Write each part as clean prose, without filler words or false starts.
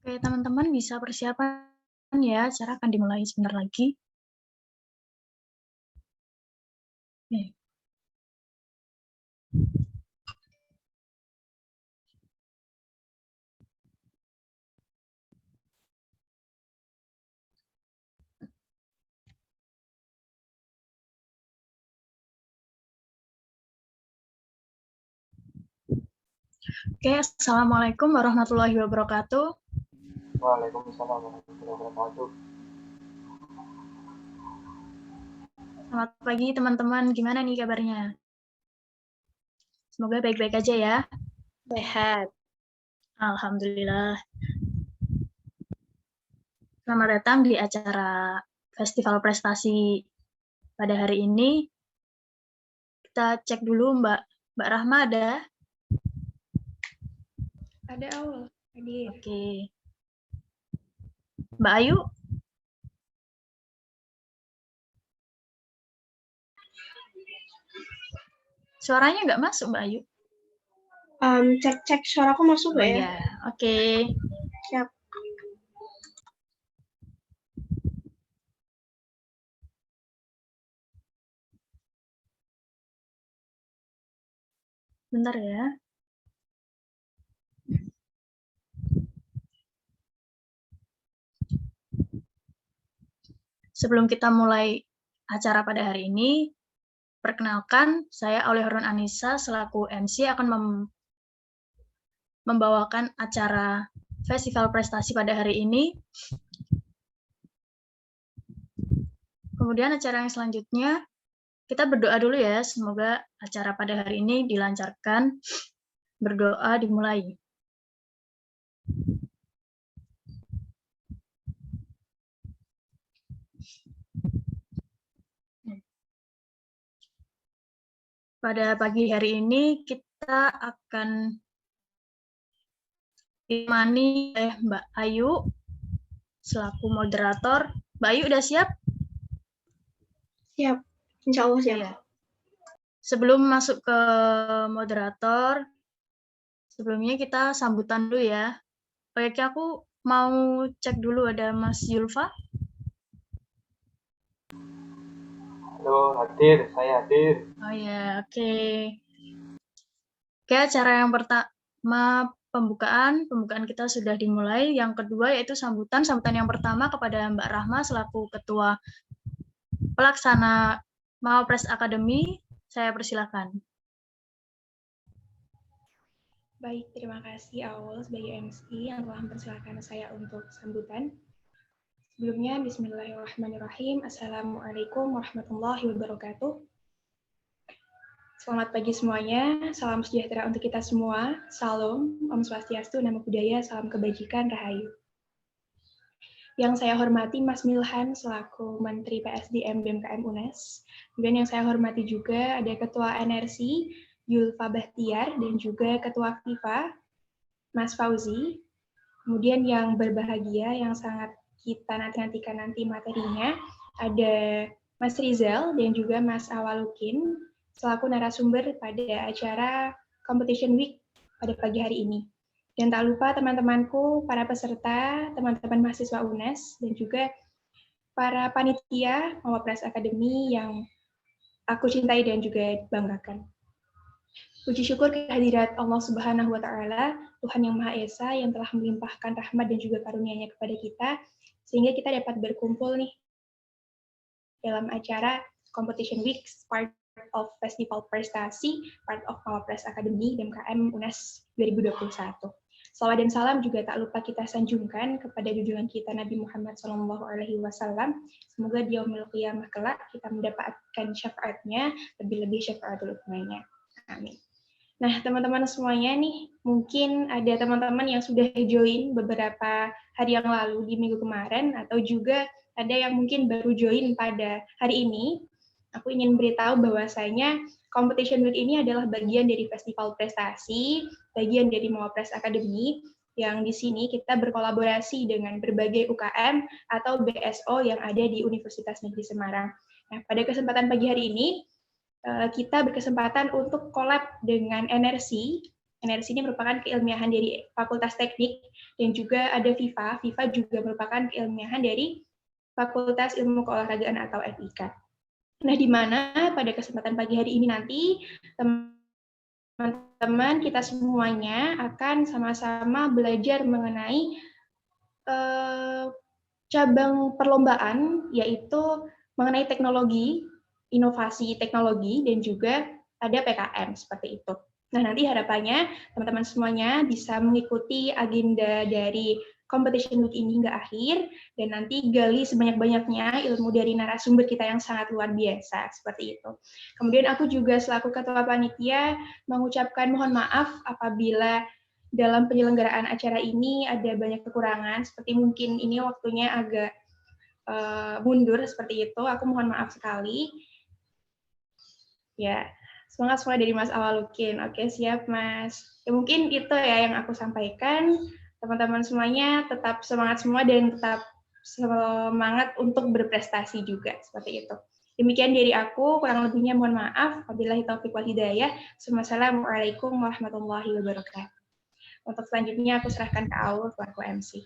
Oke, teman-teman bisa persiapan ya, acara akan dimulai sebentar lagi. Oke. Oke, Assalamualaikum warahmatullahi wabarakatuh. Waalaikumsalam warahmatullahi wabarakatuh. Selamat pagi teman-teman, gimana nih kabarnya? Semoga baik-baik aja ya. Sehat. Alhamdulillah. Selamat datang di acara Festival Prestasi pada hari ini. Kita cek dulu Mbak Rahma ada? Ada Aul, hadir. Oke. Mbak Ayu? Suaranya nggak masuk, Mbak Ayu. Cek suaraku masuk nggak ya? Iya, oke. Siap. Bentar ya. Sebelum kita mulai acara pada hari ini, perkenalkan, saya Aulia Harun Anissa selaku MC akan membawakan acara Festival Prestasi pada hari ini. Kemudian acara yang selanjutnya, kita berdoa dulu ya, semoga acara pada hari ini dilancarkan. Berdoa dimulai. Pada pagi hari ini kita akan ditemani oleh Mbak Ayu selaku moderator. Mbak Ayu udah siap? Siap, insya Allah siap. Iya. Sebelum masuk ke moderator, sebelumnya kita sambutan dulu ya. Oke, aku mau cek dulu ada Mas Yulfa. Halo, hadir, saya hadir. Oh ya, oke. Oke, acara yang pertama pembukaan kita sudah dimulai. Yang kedua yaitu sambutan yang pertama kepada Mbak Rahma selaku Ketua Pelaksana Mawapres Academy. Saya persilakan. Baik, terima kasih Aul sebagai MC yang telah mempersilakan saya untuk sambutan. Sebelumnya, bismillahirrahmanirrahim. Assalamualaikum warahmatullahi wabarakatuh. Selamat pagi semuanya, salam sejahtera untuk kita semua. Salam, Om Swastiastu, Namo Buddhaya, salam kebajikan, Rahayu. Yang saya hormati Mas Milhan selaku Menteri PSDM BMKM UNES. Kemudian yang saya hormati juga ada Ketua NRC Yulfa Bahtiar dan juga Ketua FIFA Mas Fauzi. Kemudian yang berbahagia yang sangat kita nantikan materinya ada Mas Rizal dan juga Mas Awalukin selaku narasumber pada acara Competition Week pada pagi hari ini. Dan tak lupa teman-temanku, para peserta, teman-teman mahasiswa UNES, dan juga para panitia Mawapres Academy yang aku cintai dan juga banggakan. Puji syukur kehadirat Allah Subhanahu wa Ta'ala, Tuhan yang Maha Esa yang telah melimpahkan rahmat dan juga karunia-Nya kepada kita, sehingga kita dapat berkumpul nih dalam acara Competition Week, part of Festival Prestasi, part of Mawapres Academy BMKM UNES 2021. Salawat dan salam juga tak lupa kita sanjungkan kepada junjungan kita Nabi Muhammad SAW. Semoga di yaumil qiyamah kelak kita mendapatkan syafaatnya, lebih-lebih syafaatul utsmanya. Amin. Nah, teman-teman semuanya nih, mungkin ada teman-teman yang sudah join beberapa hari yang lalu di minggu kemarin, atau juga ada yang mungkin baru join pada hari ini. Aku ingin beritahu bahwasanya Competition Week ini adalah bagian dari festival prestasi, bagian dari Mawapres Academy, yang di sini kita berkolaborasi dengan berbagai UKM atau BSO yang ada di Universitas Negeri Semarang. Nah, pada kesempatan pagi hari ini, kita berkesempatan untuk collab dengan NRC. NRC ini merupakan keilmiahan dari Fakultas Teknik, dan juga ada FIFA. FIFA juga merupakan keilmiahan dari Fakultas Ilmu Keolahragaan atau FIK. Nah, di mana pada kesempatan pagi hari ini nanti, teman-teman kita semuanya akan sama-sama belajar mengenai cabang perlombaan, yaitu mengenai teknologi, inovasi teknologi, dan juga ada PKM seperti itu. Nah, nanti harapannya teman-teman semuanya bisa mengikuti agenda dari Competition Week ini hingga akhir, dan nanti gali sebanyak-banyaknya ilmu dari narasumber kita yang sangat luar biasa, seperti itu. Kemudian aku juga selaku Ketua Panitia mengucapkan mohon maaf apabila dalam penyelenggaraan acara ini ada banyak kekurangan, seperti mungkin ini waktunya agak mundur seperti itu, aku mohon maaf sekali. Ya, semangat semua dari Mas Awaluddin. Oke, siap Mas. Ya, mungkin itu ya yang aku sampaikan. Teman-teman semuanya tetap semangat semua dan tetap semangat untuk berprestasi juga, seperti itu. Demikian dari aku, kurang lebihnya mohon maaf. Wabillahi taufiq wal hidayah. Wassalamualaikum warahmatullahi wabarakatuh. Untuk selanjutnya aku serahkan ke Aul selaku MC.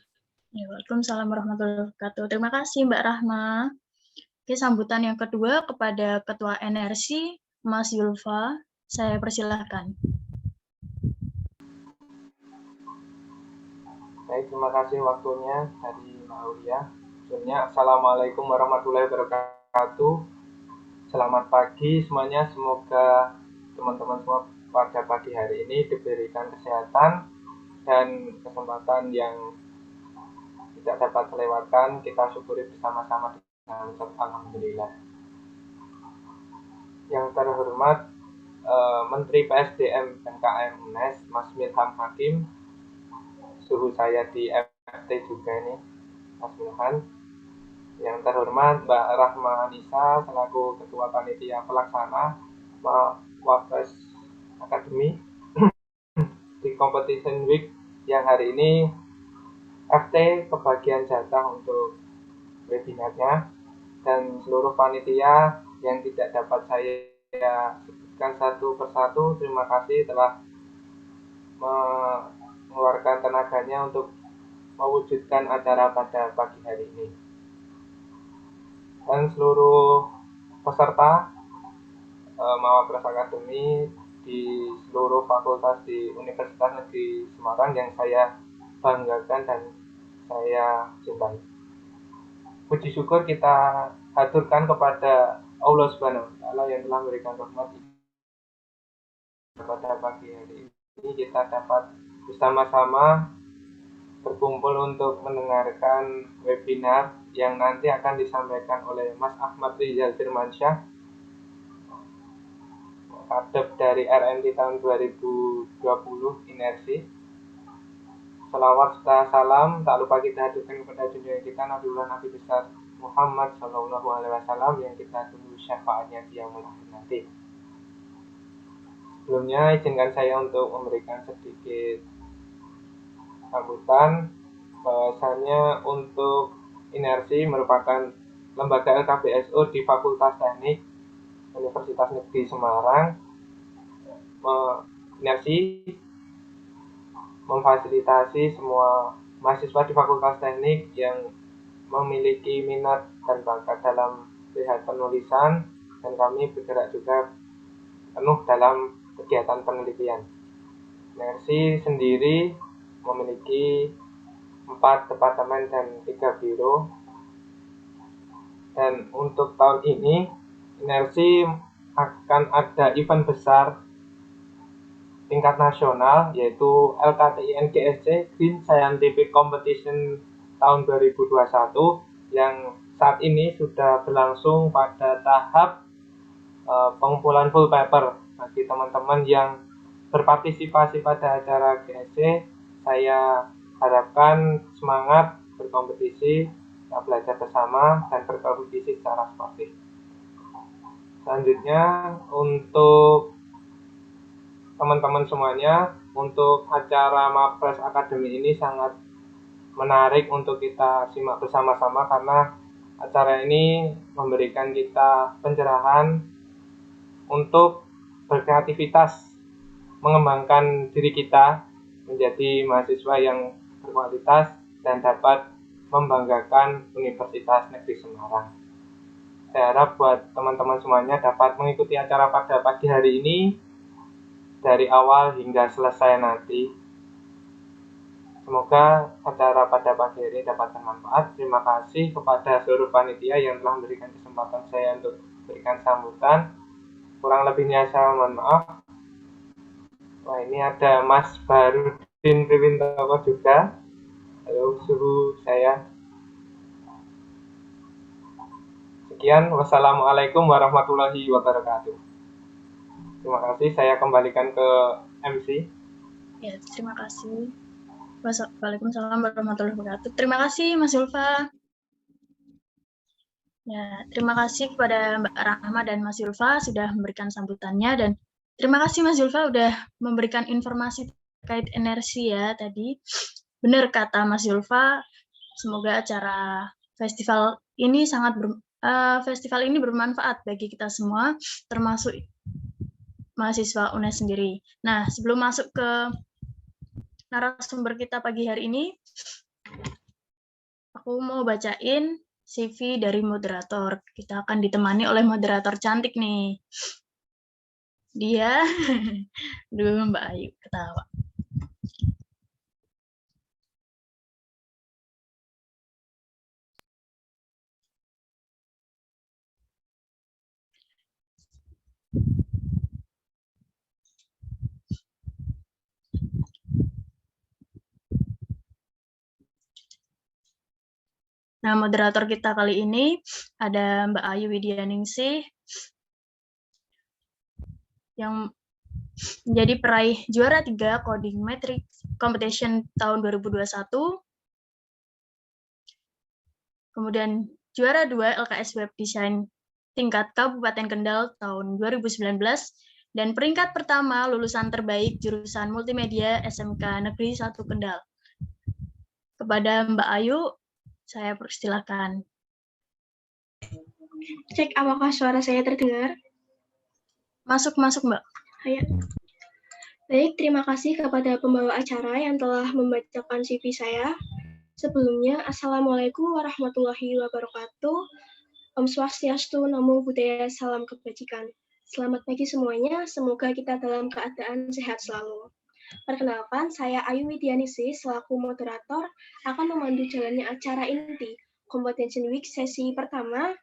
Ya, waalaikumsalam warahmatullahi wabarakatuh. Terima kasih Mbak Rahma. Oke, sambutan yang kedua kepada Ketua NRC, Mas Yulfa. Saya persilahkan. Baik, terima kasih waktunya dari Mbak Aulia. Sebelumnya, Assalamualaikum warahmatullahi wabarakatuh. Selamat pagi semuanya, semoga teman-teman semua pada pagi hari ini diberikan kesehatan dan kesempatan yang tidak dapat terlewatkan. Kita syukuri bersama-sama dengan alhamdulillah. Yang terhormat Menteri PSDM dan KM UNES, Mas Milham Hakim, suhu saya di FT juga ini, Mas Milhan. Yang terhormat Mbak Rahma Anissa selaku Ketua Panitia Pelaksana Wapres Akademi di Competition Week yang hari ini FT kebagian jatah untuk webinarnya, dan seluruh panitia yang tidak dapat saya sebutkan satu persatu, terima kasih telah mengeluarkan tenaganya untuk mewujudkan acara pada pagi hari ini. Dan seluruh peserta Mawapres Akademi di seluruh fakultas di Universitas Negeri Semarang yang saya banggakan dan saya cintai. Puji syukur kita haturkan kepada Allah Subhanahu wa Ta'ala yang telah memberikan rahmat pada pagi hari ini. Kita dapat bersama-sama berkumpul untuk mendengarkan webinar yang nanti akan disampaikan oleh Mas Ahmad Rizal Firmansyah, kadep dari RMT tahun 2020 Inersi. Salawat serta salam tak lupa kita haturkan kepada junjungan kita Nabi besar Muhammad SAW yang kita tunggu syafaatnya di yaumul akhir nanti. Sebelumnya izinkan saya untuk memberikan sedikit sambutan bahwasannya untuk Inersi merupakan lembaga LKBSO di Fakultas Teknik Universitas Negeri Semarang. Inersi memfasilitasi semua mahasiswa di Fakultas Teknik yang memiliki minat dan bakat dalam bidang penulisan, dan kami bergerak juga penuh dalam kegiatan penelitian. Inersi sendiri memiliki 4 departemen dan 3 biro, dan untuk tahun ini Inersi akan ada event besar tingkat nasional yaitu LKTI-NGSC Green Scientific Competition tahun 2021 yang saat ini sudah berlangsung pada tahap pengumpulan full paper. Bagi teman-teman yang berpartisipasi pada acara GSC, saya harapkan semangat berkompetisi, belajar bersama, dan berkompetisi secara sportif. Selanjutnya, untuk teman-teman semuanya, untuk acara Mapres Academy ini sangat menarik untuk kita simak bersama-sama karena acara ini memberikan kita pencerahan untuk berkreativitas, mengembangkan diri kita menjadi mahasiswa yang berkualitas dan dapat membanggakan Universitas Negeri Semarang. Saya harap buat teman-teman semuanya dapat mengikuti acara pada pagi hari ini dari awal hingga selesai nanti. Semoga acara pada pagi hari ini dapat bermanfaat. Terima kasih kepada seluruh panitia yang telah memberikan kesempatan saya untuk memberikan sambutan. Kurang lebihnya saya mohon maaf. Wah, ini ada Mas Barudin Priwintoko juga. Halo, suhu saya. Sekian, wassalamualaikum warahmatullahi wabarakatuh. Terima kasih, saya kembalikan ke MC. Ya, terima kasih. Waalaikumsalam warahmatullahi wabarakatuh. Terima kasih, Mas Zulfa. Ya, terima kasih kepada Mbak Rahma dan Mas Zulfa sudah memberikan sambutannya, dan terima kasih Mas Zulfa sudah memberikan informasi terkait energi ya tadi. Benar kata Mas Zulfa, semoga acara festival ini festival ini bermanfaat bagi kita semua, termasuk mahasiswa UNES sendiri. Nah, sebelum masuk ke narasumber kita pagi hari ini, aku mau bacain CV dari moderator. Kita akan ditemani oleh moderator cantik nih. Dia, dulu Mbak Ayu ketawa. Nah, moderator kita kali ini ada Mbak Ayu Widyaningsih yang menjadi peraih juara 3 Coding Matrix Competition tahun 2021. Kemudian juara 2 LKS Web Design tingkat Kabupaten Kendal tahun 2019. Dan peringkat pertama lulusan terbaik jurusan multimedia SMK Negeri 1 Kendal. Kepada Mbak Ayu, saya persilakan. Cek apakah suara saya terdengar? Masuk, Mbak. Ya. Baik, terima kasih kepada pembawa acara yang telah membacakan CV saya. Sebelumnya, Assalamualaikum warahmatullahi wabarakatuh. Om Swastiastu, Namo Buddhaya, salam kebajikan. Selamat pagi semuanya, semoga kita dalam keadaan sehat selalu. Perkenalkan, saya Ayu Widyaningsih selaku moderator akan memandu jalannya acara inti Competition Week sesi pertama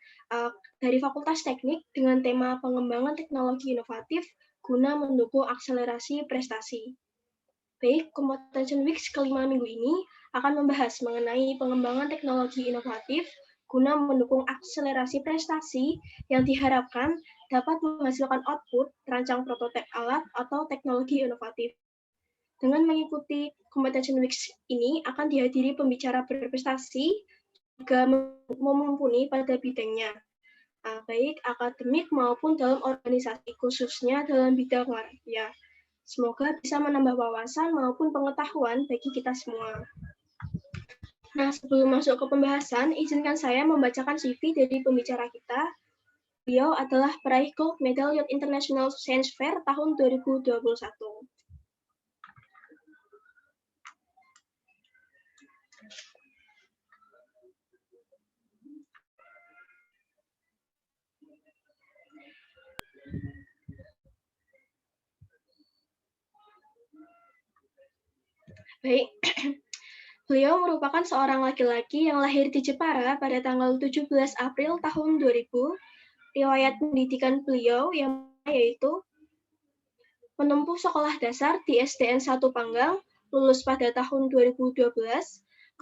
dari Fakultas Teknik dengan tema pengembangan teknologi inovatif guna mendukung akselerasi prestasi. Baik, Competition Week kelima minggu ini akan membahas mengenai pengembangan teknologi inovatif guna mendukung akselerasi prestasi yang diharapkan dapat menghasilkan output terancang prototipe alat atau teknologi inovatif. Dengan mengikuti Competition Week ini akan dihadiri pembicara berprestasi juga mumpuni pada bidangnya, baik akademik maupun dalam organisasi, khususnya dalam bidang karya. Semoga bisa menambah wawasan maupun pengetahuan bagi kita semua. Nah, sebelum masuk ke pembahasan, izinkan saya membacakan CV dari pembicara kita. Beliau adalah peraih Gold Medal Youth International Science Fair tahun 2021. Baik, beliau merupakan seorang laki-laki yang lahir di Jepara pada tanggal 17 April tahun 2000. Riwayat pendidikan beliau yang yaitu menempuh sekolah dasar di SDN 1 Panggang, lulus pada tahun 2012,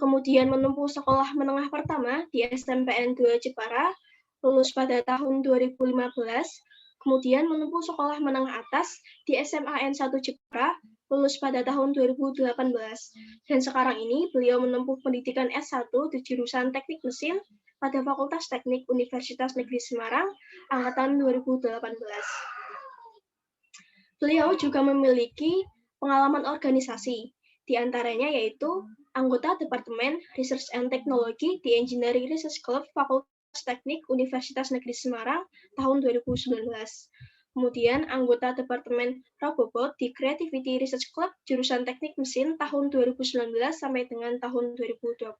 kemudian menempuh sekolah menengah pertama di SMPN 2 Jepara, lulus pada tahun 2015, kemudian menempuh sekolah menengah atas di SMAN 1 Jepara, lulus pada tahun 2018. Dan sekarang ini beliau menempuh pendidikan S1 di jurusan Teknik Mesin pada Fakultas Teknik Universitas Negeri Semarang, angkatan 2018. Beliau juga memiliki pengalaman organisasi, di antaranya yaitu anggota Departemen Research and Technology di Engineering Research Club Fakultas Teknik Universitas Negeri Semarang tahun 2019. Kemudian anggota Departemen Robobot di Creativity Research Club jurusan Teknik Mesin tahun 2019 sampai dengan tahun 2020.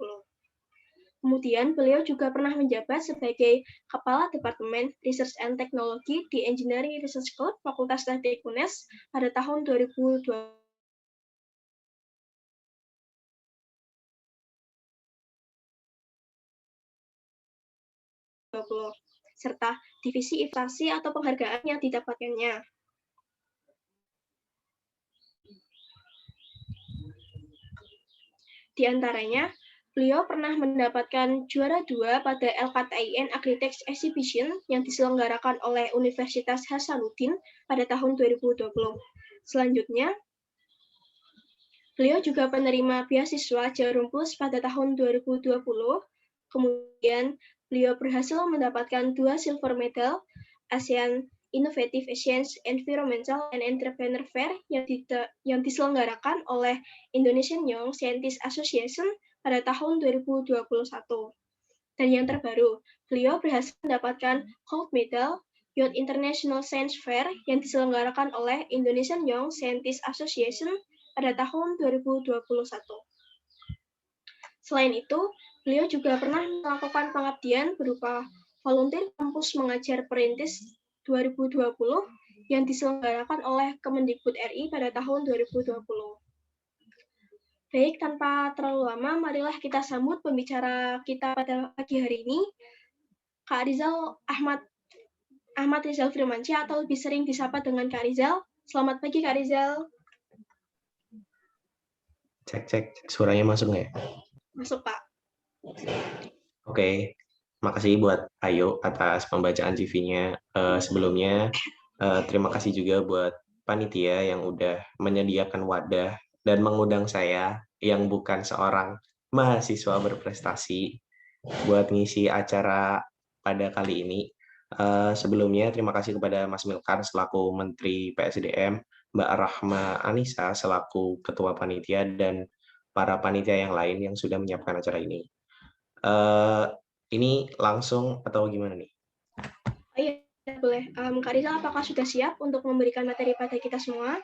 Kemudian beliau juga pernah menjabat sebagai Kepala Departemen Research and Technology di Engineering Research Club Fakultas Teknik UNES pada tahun 2020. Serta divisi investasi atau penghargaan yang didapatkannya. Di antaranya, beliau pernah mendapatkan juara 2 pada LKTIN Agritech Exhibition yang diselenggarakan oleh Universitas Hasanuddin pada tahun 2020. Selanjutnya, beliau juga penerima beasiswa Jarum Plus pada tahun 2020. Kemudian, beliau berhasil mendapatkan 2 silver medal ASEAN Innovative Exchange Environmental and Entrepreneur Fair yang diselenggarakan oleh Indonesian Young Scientist Association pada tahun 2021. Dan yang terbaru, beliau berhasil mendapatkan gold medal Youth International Science Fair yang diselenggarakan oleh Indonesian Young Scientist Association pada tahun 2021. Selain itu, beliau juga pernah melakukan pengabdian berupa volunteer kampus mengajar perintis 2020 yang diselenggarakan oleh Kemendikbud RI pada tahun 2020. Baik, tanpa terlalu lama, marilah kita sambut pembicara kita pada pagi hari ini, Kak Rizal Ahmad Rizal Firmansyah, atau lebih sering disapa dengan Kak Rizal. Selamat pagi, Kak Rizal. Cek, suaranya masuk nggak ya? Masuk, Pak. Oke, makasih buat Ayo atas pembacaan CV-nya. Sebelumnya, terima kasih juga buat panitia yang udah menyediakan wadah dan mengundang saya yang bukan seorang mahasiswa berprestasi buat ngisi acara pada kali ini. Sebelumnya, terima kasih kepada Mas Milkar selaku Menteri PSDM, Mbak Rahma Anissa selaku Ketua Panitia, dan para panitia yang lain yang sudah menyiapkan acara ini. Ini langsung atau gimana nih? Iya, boleh. Kak Rizal, apakah sudah siap untuk memberikan materi pada kita semua?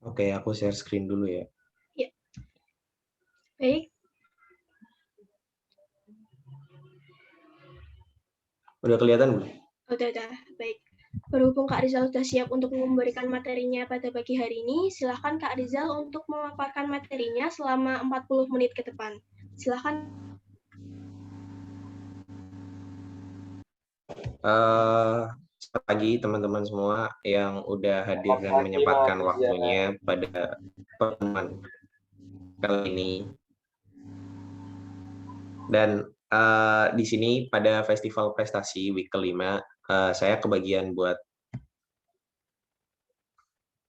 Oke, aku share screen dulu ya. Ya. Baik. Udah kelihatan belum? Udah. Baik. Berhubung Kak Rizal sudah siap untuk memberikan materinya pada pagi hari ini, silahkan Kak Rizal untuk memaparkan materinya selama 40 menit ke depan. Silahkan. Selamat pagi teman-teman semua yang udah hadir dan menyempatkan waktunya pada pertemuan kali ini. Dan di sini pada Festival Prestasi Week kelima, saya kebagian buat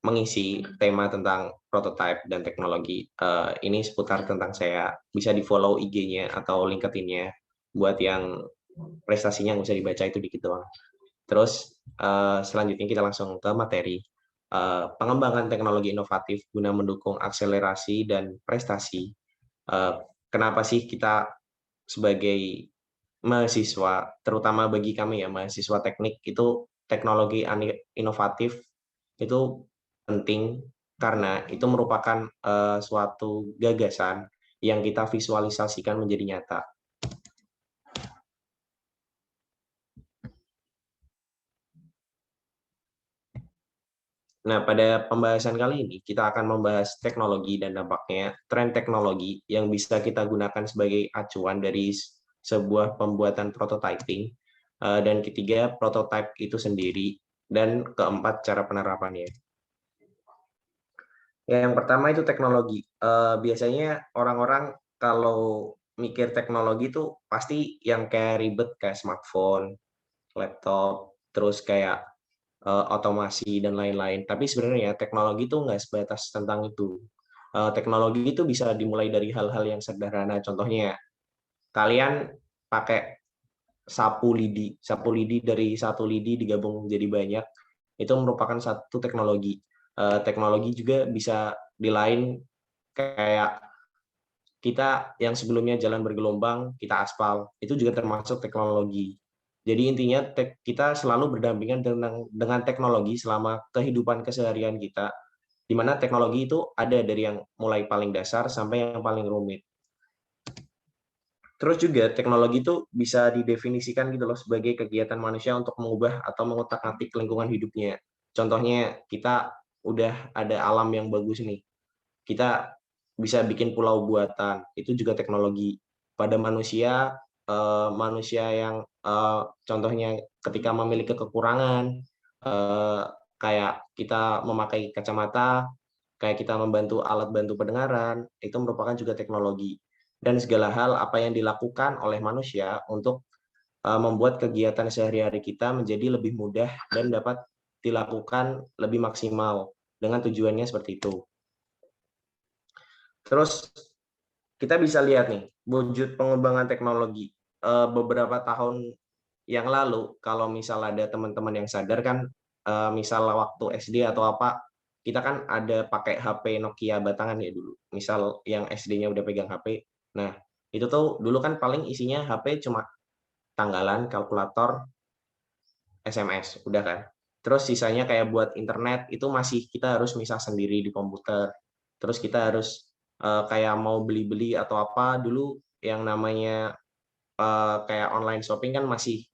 mengisi tema tentang prototype dan teknologi. Ini seputar tentang saya. Bisa di-follow IG-nya atau LinkedIn-nya buat yang prestasinya nggak usah dibaca, itu dikit doang. Terus selanjutnya kita langsung ke materi. Pengembangan teknologi inovatif guna mendukung akselerasi dan prestasi. Kenapa sih kita sebagai mahasiswa, terutama bagi kami ya mahasiswa teknik, itu teknologi inovatif itu penting karena itu merupakan suatu gagasan yang kita visualisasikan menjadi nyata. Nah, pada pembahasan kali ini, kita akan membahas teknologi dan dampaknya, tren teknologi yang bisa kita gunakan sebagai acuan dari sebuah pembuatan prototyping, dan ketiga, prototype itu sendiri, dan keempat, cara penerapannya. Yang pertama itu teknologi. Biasanya orang-orang kalau mikir teknologi itu pasti yang kayak ribet, kayak smartphone, laptop, terus kayak otomasi dan lain-lain. Tapi sebenarnya teknologi itu nggak sebatas tentang itu. Teknologi itu bisa dimulai dari hal-hal yang sederhana. Contohnya, kalian pakai sapu lidi dari satu lidi digabung jadi banyak. Itu merupakan satu teknologi. Teknologi juga bisa di lain kayak kita yang sebelumnya jalan bergelombang, kita aspal. Itu juga termasuk teknologi. Jadi intinya kita selalu berdampingan dengan teknologi selama kehidupan keseharian kita, di mana teknologi itu ada dari yang mulai paling dasar sampai yang paling rumit. Terus juga teknologi itu bisa didefinisikan gitu loh sebagai kegiatan manusia untuk mengubah atau mengotak-atik lingkungan hidupnya. Contohnya kita udah ada alam yang bagus nih, kita bisa bikin pulau buatan, itu juga teknologi. Pada manusia yang contohnya ketika memiliki kekurangan, kayak kita memakai kacamata, kayak kita membantu alat bantu pendengaran, itu merupakan juga teknologi. Dan segala hal apa yang dilakukan oleh manusia untuk membuat kegiatan sehari-hari kita menjadi lebih mudah dan dapat dilakukan lebih maksimal dengan tujuannya seperti itu. Terus kita bisa lihat nih, wujud pengembangan teknologi. Beberapa tahun yang lalu, kalau misal ada teman-teman yang sadar kan, misal waktu SD atau apa, kita kan ada pakai HP Nokia batangan ya dulu. Misal yang SD-nya udah pegang HP. Nah, itu tuh dulu kan paling isinya HP cuma tanggalan, kalkulator, SMS, udah kan. Terus sisanya kayak buat internet itu masih kita harus misah sendiri di komputer. Terus kita harus kayak mau beli-beli atau apa dulu yang namanya kayak online shopping kan masih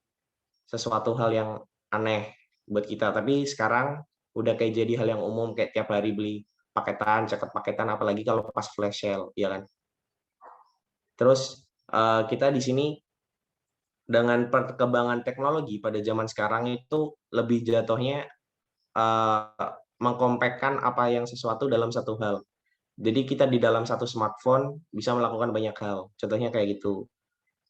sesuatu hal yang aneh buat kita. Tapi sekarang udah kayak jadi hal yang umum kayak tiap hari beli paketan, catat paketan, apalagi kalau pas flash sale, ya kan. Terus kita di sini dengan perkembangan teknologi pada zaman sekarang itu lebih jatuhnya mengkompakkan apa yang sesuatu dalam satu hal. Jadi kita di dalam satu smartphone bisa melakukan banyak hal. Contohnya kayak gitu.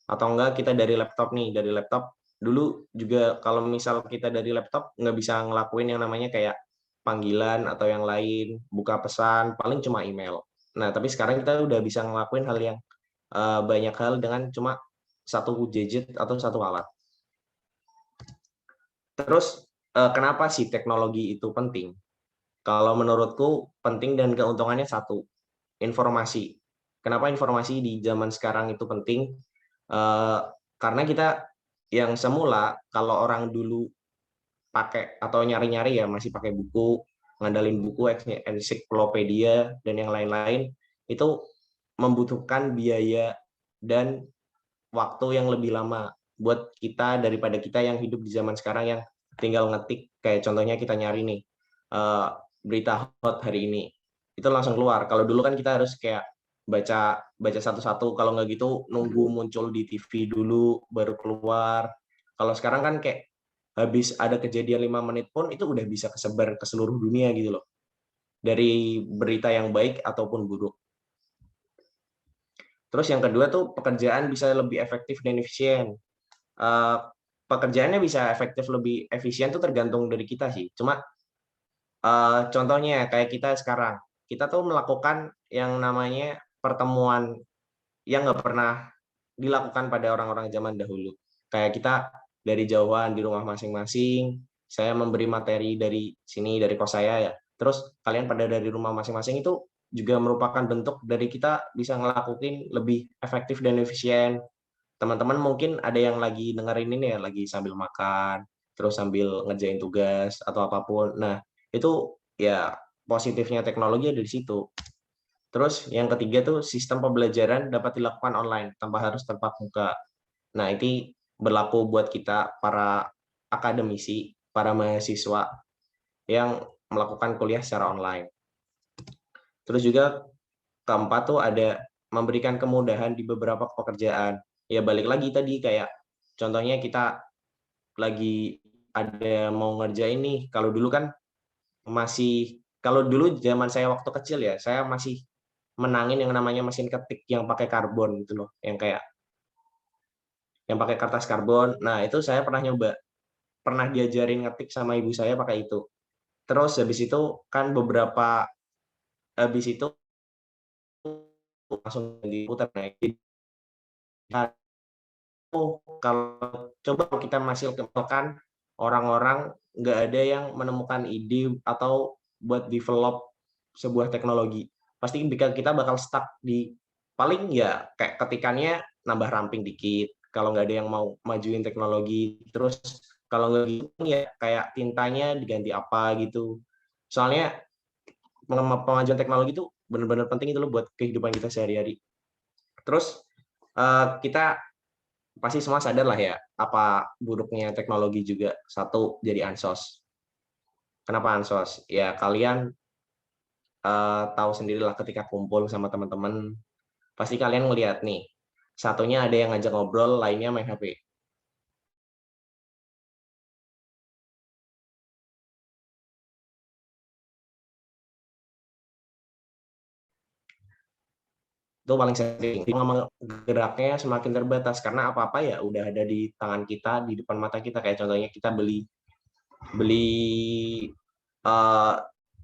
Atau enggak kita dari laptop nih, dari laptop dulu juga kalau misal kita dari laptop nggak bisa ngelakuin yang namanya kayak panggilan atau yang lain, buka pesan, paling cuma email. Nah, tapi sekarang kita udah bisa ngelakuin hal yang banyak hal dengan cuma satu gadget atau satu alat. Terus kenapa sih teknologi itu penting? Kalau menurutku penting dan keuntungannya satu, informasi. Kenapa informasi di zaman sekarang itu penting? Karena kita yang semula kalau orang dulu pakai atau nyari-nyari ya masih pakai buku, ngandalin buku, ensiklopedia dan yang lain-lain, itu membutuhkan biaya dan waktu yang lebih lama buat kita daripada kita yang hidup di zaman sekarang yang tinggal ngetik kayak contohnya kita nyari nih berita hot hari ini itu langsung keluar. Kalau dulu kan kita harus kayak baca satu-satu, kalau nggak gitu nunggu muncul di TV dulu baru keluar. Kalau sekarang kan kayak habis ada kejadian 5 menit pun itu udah bisa kesebar ke seluruh dunia gitu loh, dari berita yang baik ataupun buruk. Terus yang kedua tuh pekerjaan bisa lebih efektif dan efisien. Pekerjaannya bisa efektif lebih efisien tuh tergantung dari kita sih. Cuma contohnya kayak kita sekarang, kita tuh melakukan yang namanya pertemuan yang nggak pernah dilakukan pada orang-orang zaman dahulu. Kayak kita dari jauhan di rumah masing-masing, saya memberi materi dari sini, dari kos saya ya. Terus kalian pada dari rumah masing-masing itu juga merupakan bentuk dari kita bisa ngelakuin lebih efektif dan efisien. Teman-teman mungkin ada yang lagi dengerin ini ya, lagi sambil makan, terus sambil ngerjain tugas atau apapun. Nah, itu ya positifnya teknologi ada di situ. Terus yang ketiga tuh sistem pembelajaran dapat dilakukan online tanpa harus tatap muka. Nah, ini berlaku buat kita para akademisi, para mahasiswa yang melakukan kuliah secara online. Terus juga keempat tuh ada memberikan kemudahan di beberapa pekerjaan. Ya balik lagi tadi kayak contohnya kita lagi ada mau ngerjain nih. Kalau dulu kan kalau dulu zaman saya waktu kecil ya, saya masih menangin yang namanya mesin ketik yang pakai karbon gitu loh, yang kayak yang pakai kertas karbon. Nah, itu saya pernah nyoba, pernah diajarin ngetik sama ibu saya pakai itu. Terus habis itu kan habis itu langsung diputar. Nah, kalau coba kita masih kembangkan orang-orang nggak ada yang menemukan ide atau buat develop sebuah teknologi. Pasti kita bakal stuck di paling ya kayak ketikannya nambah ramping dikit. Kalau nggak ada yang mau majuin teknologi, terus kalau nggak gitu ya kayak tintanya diganti apa gitu. Soalnya pemajuan teknologi itu benar-benar penting itu loh buat kehidupan kita sehari-hari. Terus kita pasti semua sadar lah ya apa buruknya teknologi juga. Satu, jadi ansos. Kenapa ansos? Ya kalian tahu sendirilah ketika kumpul sama teman-teman pasti kalian ngelihat nih satunya ada yang ngajak ngobrol, lainnya main HP. Itu paling sering. Geraknya semakin terbatas karena apa-apa ya udah ada di tangan kita, di depan mata kita. Kayak contohnya kita beli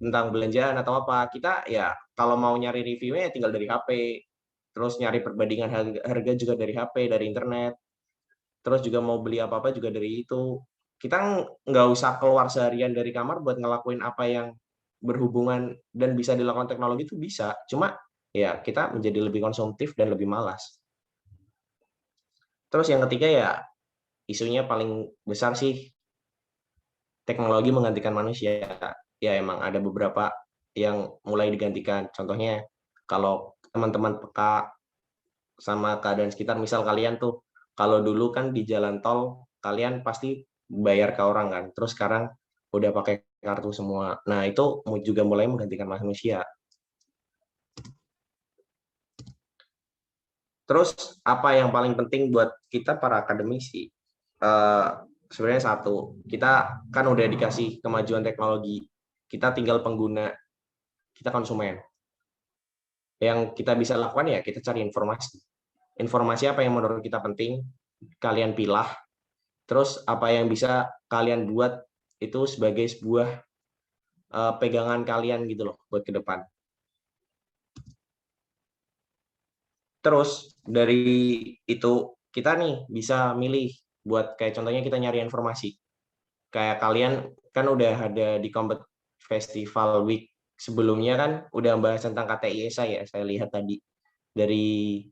tentang belanjaan atau apa, kita ya kalau mau nyari reviewnya ya tinggal dari HP, terus nyari perbandingan harga juga dari HP, dari internet, terus juga mau beli apa-apa juga dari itu. Kita nggak usah keluar seharian dari kamar buat ngelakuin apa yang berhubungan dan bisa dilakukan teknologi itu bisa. Cuma ya kita menjadi lebih konsumtif dan lebih malas. Terus yang ketiga ya isunya paling besar sih teknologi menggantikan manusia. Ya emang ada beberapa yang mulai digantikan. Contohnya kalau teman-teman peka sama keadaan sekitar, misal kalian tuh kalau dulu kan di jalan tol kalian pasti bayar ke orang kan, terus sekarang udah pakai kartu semua. Nah itu juga mulai menggantikan manusia. Terus apa yang paling penting buat kita para akademisi? Sebenarnya satu, kita kan udah dikasih kemajuan teknologi, kita tinggal pengguna, kita konsumen. Yang kita bisa lakukan ya kita cari informasi. Informasi apa yang menurut kita penting, kalian pilah. Terus apa yang bisa kalian buat itu sebagai sebuah pegangan kalian gitu loh buat ke depan. Terus dari itu kita nih bisa milih buat kayak contohnya kita nyari informasi. Kayak kalian kan udah ada di Kompet Festival Week sebelumnya kan udah bahas tentang KTI saya lihat tadi dari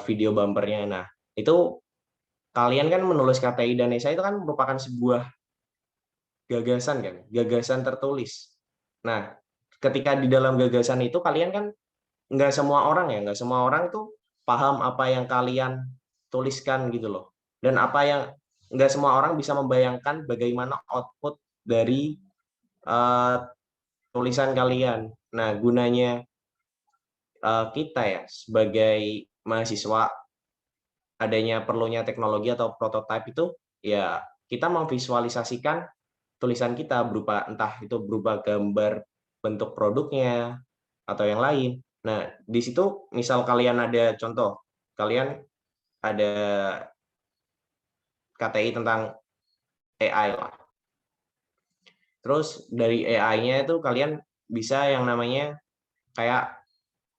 video bumpernya. Nah, itu kalian kan menulis KTI dan esai itu kan merupakan sebuah gagasan kan, gagasan tertulis. Nah, ketika di dalam gagasan itu kalian kan nggak semua orang itu paham apa yang kalian tuliskan gitu loh. Dan apa yang nggak semua orang bisa membayangkan bagaimana output dari tulisan kalian. Nah, gunanya kita ya sebagai mahasiswa adanya perlunya teknologi atau prototipe itu ya kita memvisualisasikan tulisan kita berupa entah itu berupa gambar bentuk produknya atau yang lain. Nah, di situ misal kalian ada contoh, kalian ada KTI tentang AI lah. Terus dari AI-nya itu kalian bisa yang namanya kayak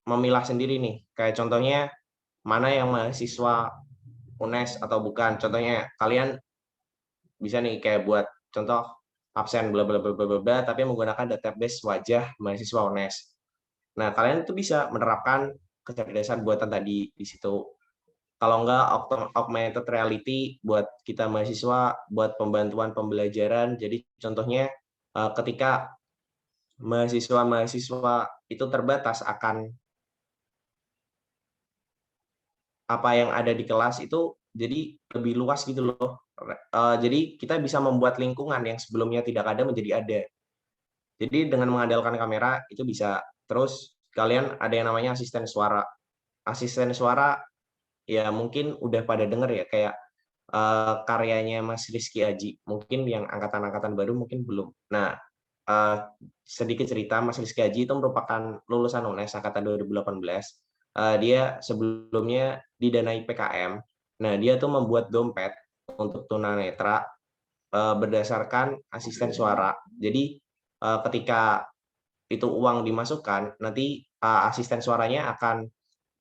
memilah sendiri nih. Kayak contohnya mana yang mahasiswa UNES atau bukan. Contohnya kalian bisa nih kayak buat contoh absen bla bla bla bla bla tapi menggunakan database wajah mahasiswa UNES. Nah, kalian itu bisa menerapkan kecerdasan buatan tadi di situ. Kalau enggak augmented reality buat kita mahasiswa buat pembantuan pembelajaran. Jadi contohnya ketika mahasiswa itu terbatas akan apa yang ada di kelas itu jadi lebih luas gitu loh. Jadi kita bisa membuat lingkungan yang sebelumnya tidak ada menjadi ada. Jadi dengan mengandalkan kamera itu bisa. Terus kalian ada yang namanya asisten suara. Asisten suara ya mungkin udah pada denger ya kayak karyanya Mas Rizky Aji. Mungkin yang angkatan-angkatan baru mungkin belum. Nah, sedikit cerita Mas Rizky Aji itu merupakan lulusan UNES angkatan 2018. Dia sebelumnya didanai PKM. Nah, dia tuh membuat dompet untuk tunanetra berdasarkan asisten suara. Jadi ketika itu uang dimasukkan, nanti asisten suaranya akan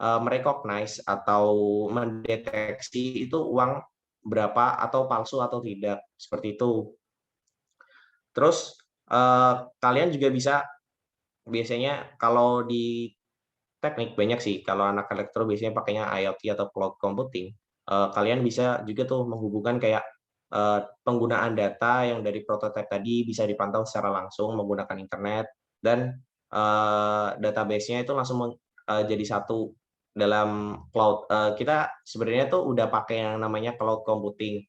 merecognize atau mendeteksi itu uang berapa atau palsu atau tidak seperti itu. Terus kalian juga bisa biasanya kalau di teknik banyak sih kalau anak elektro biasanya pakainya IoT atau cloud computing. Kalian bisa juga tuh menghubungkan kayak penggunaan data yang dari prototipe tadi bisa dipantau secara langsung menggunakan internet dan database-nya itu langsung jadi satu dalam cloud. Kita sebenarnya tuh udah pakai yang namanya cloud computing.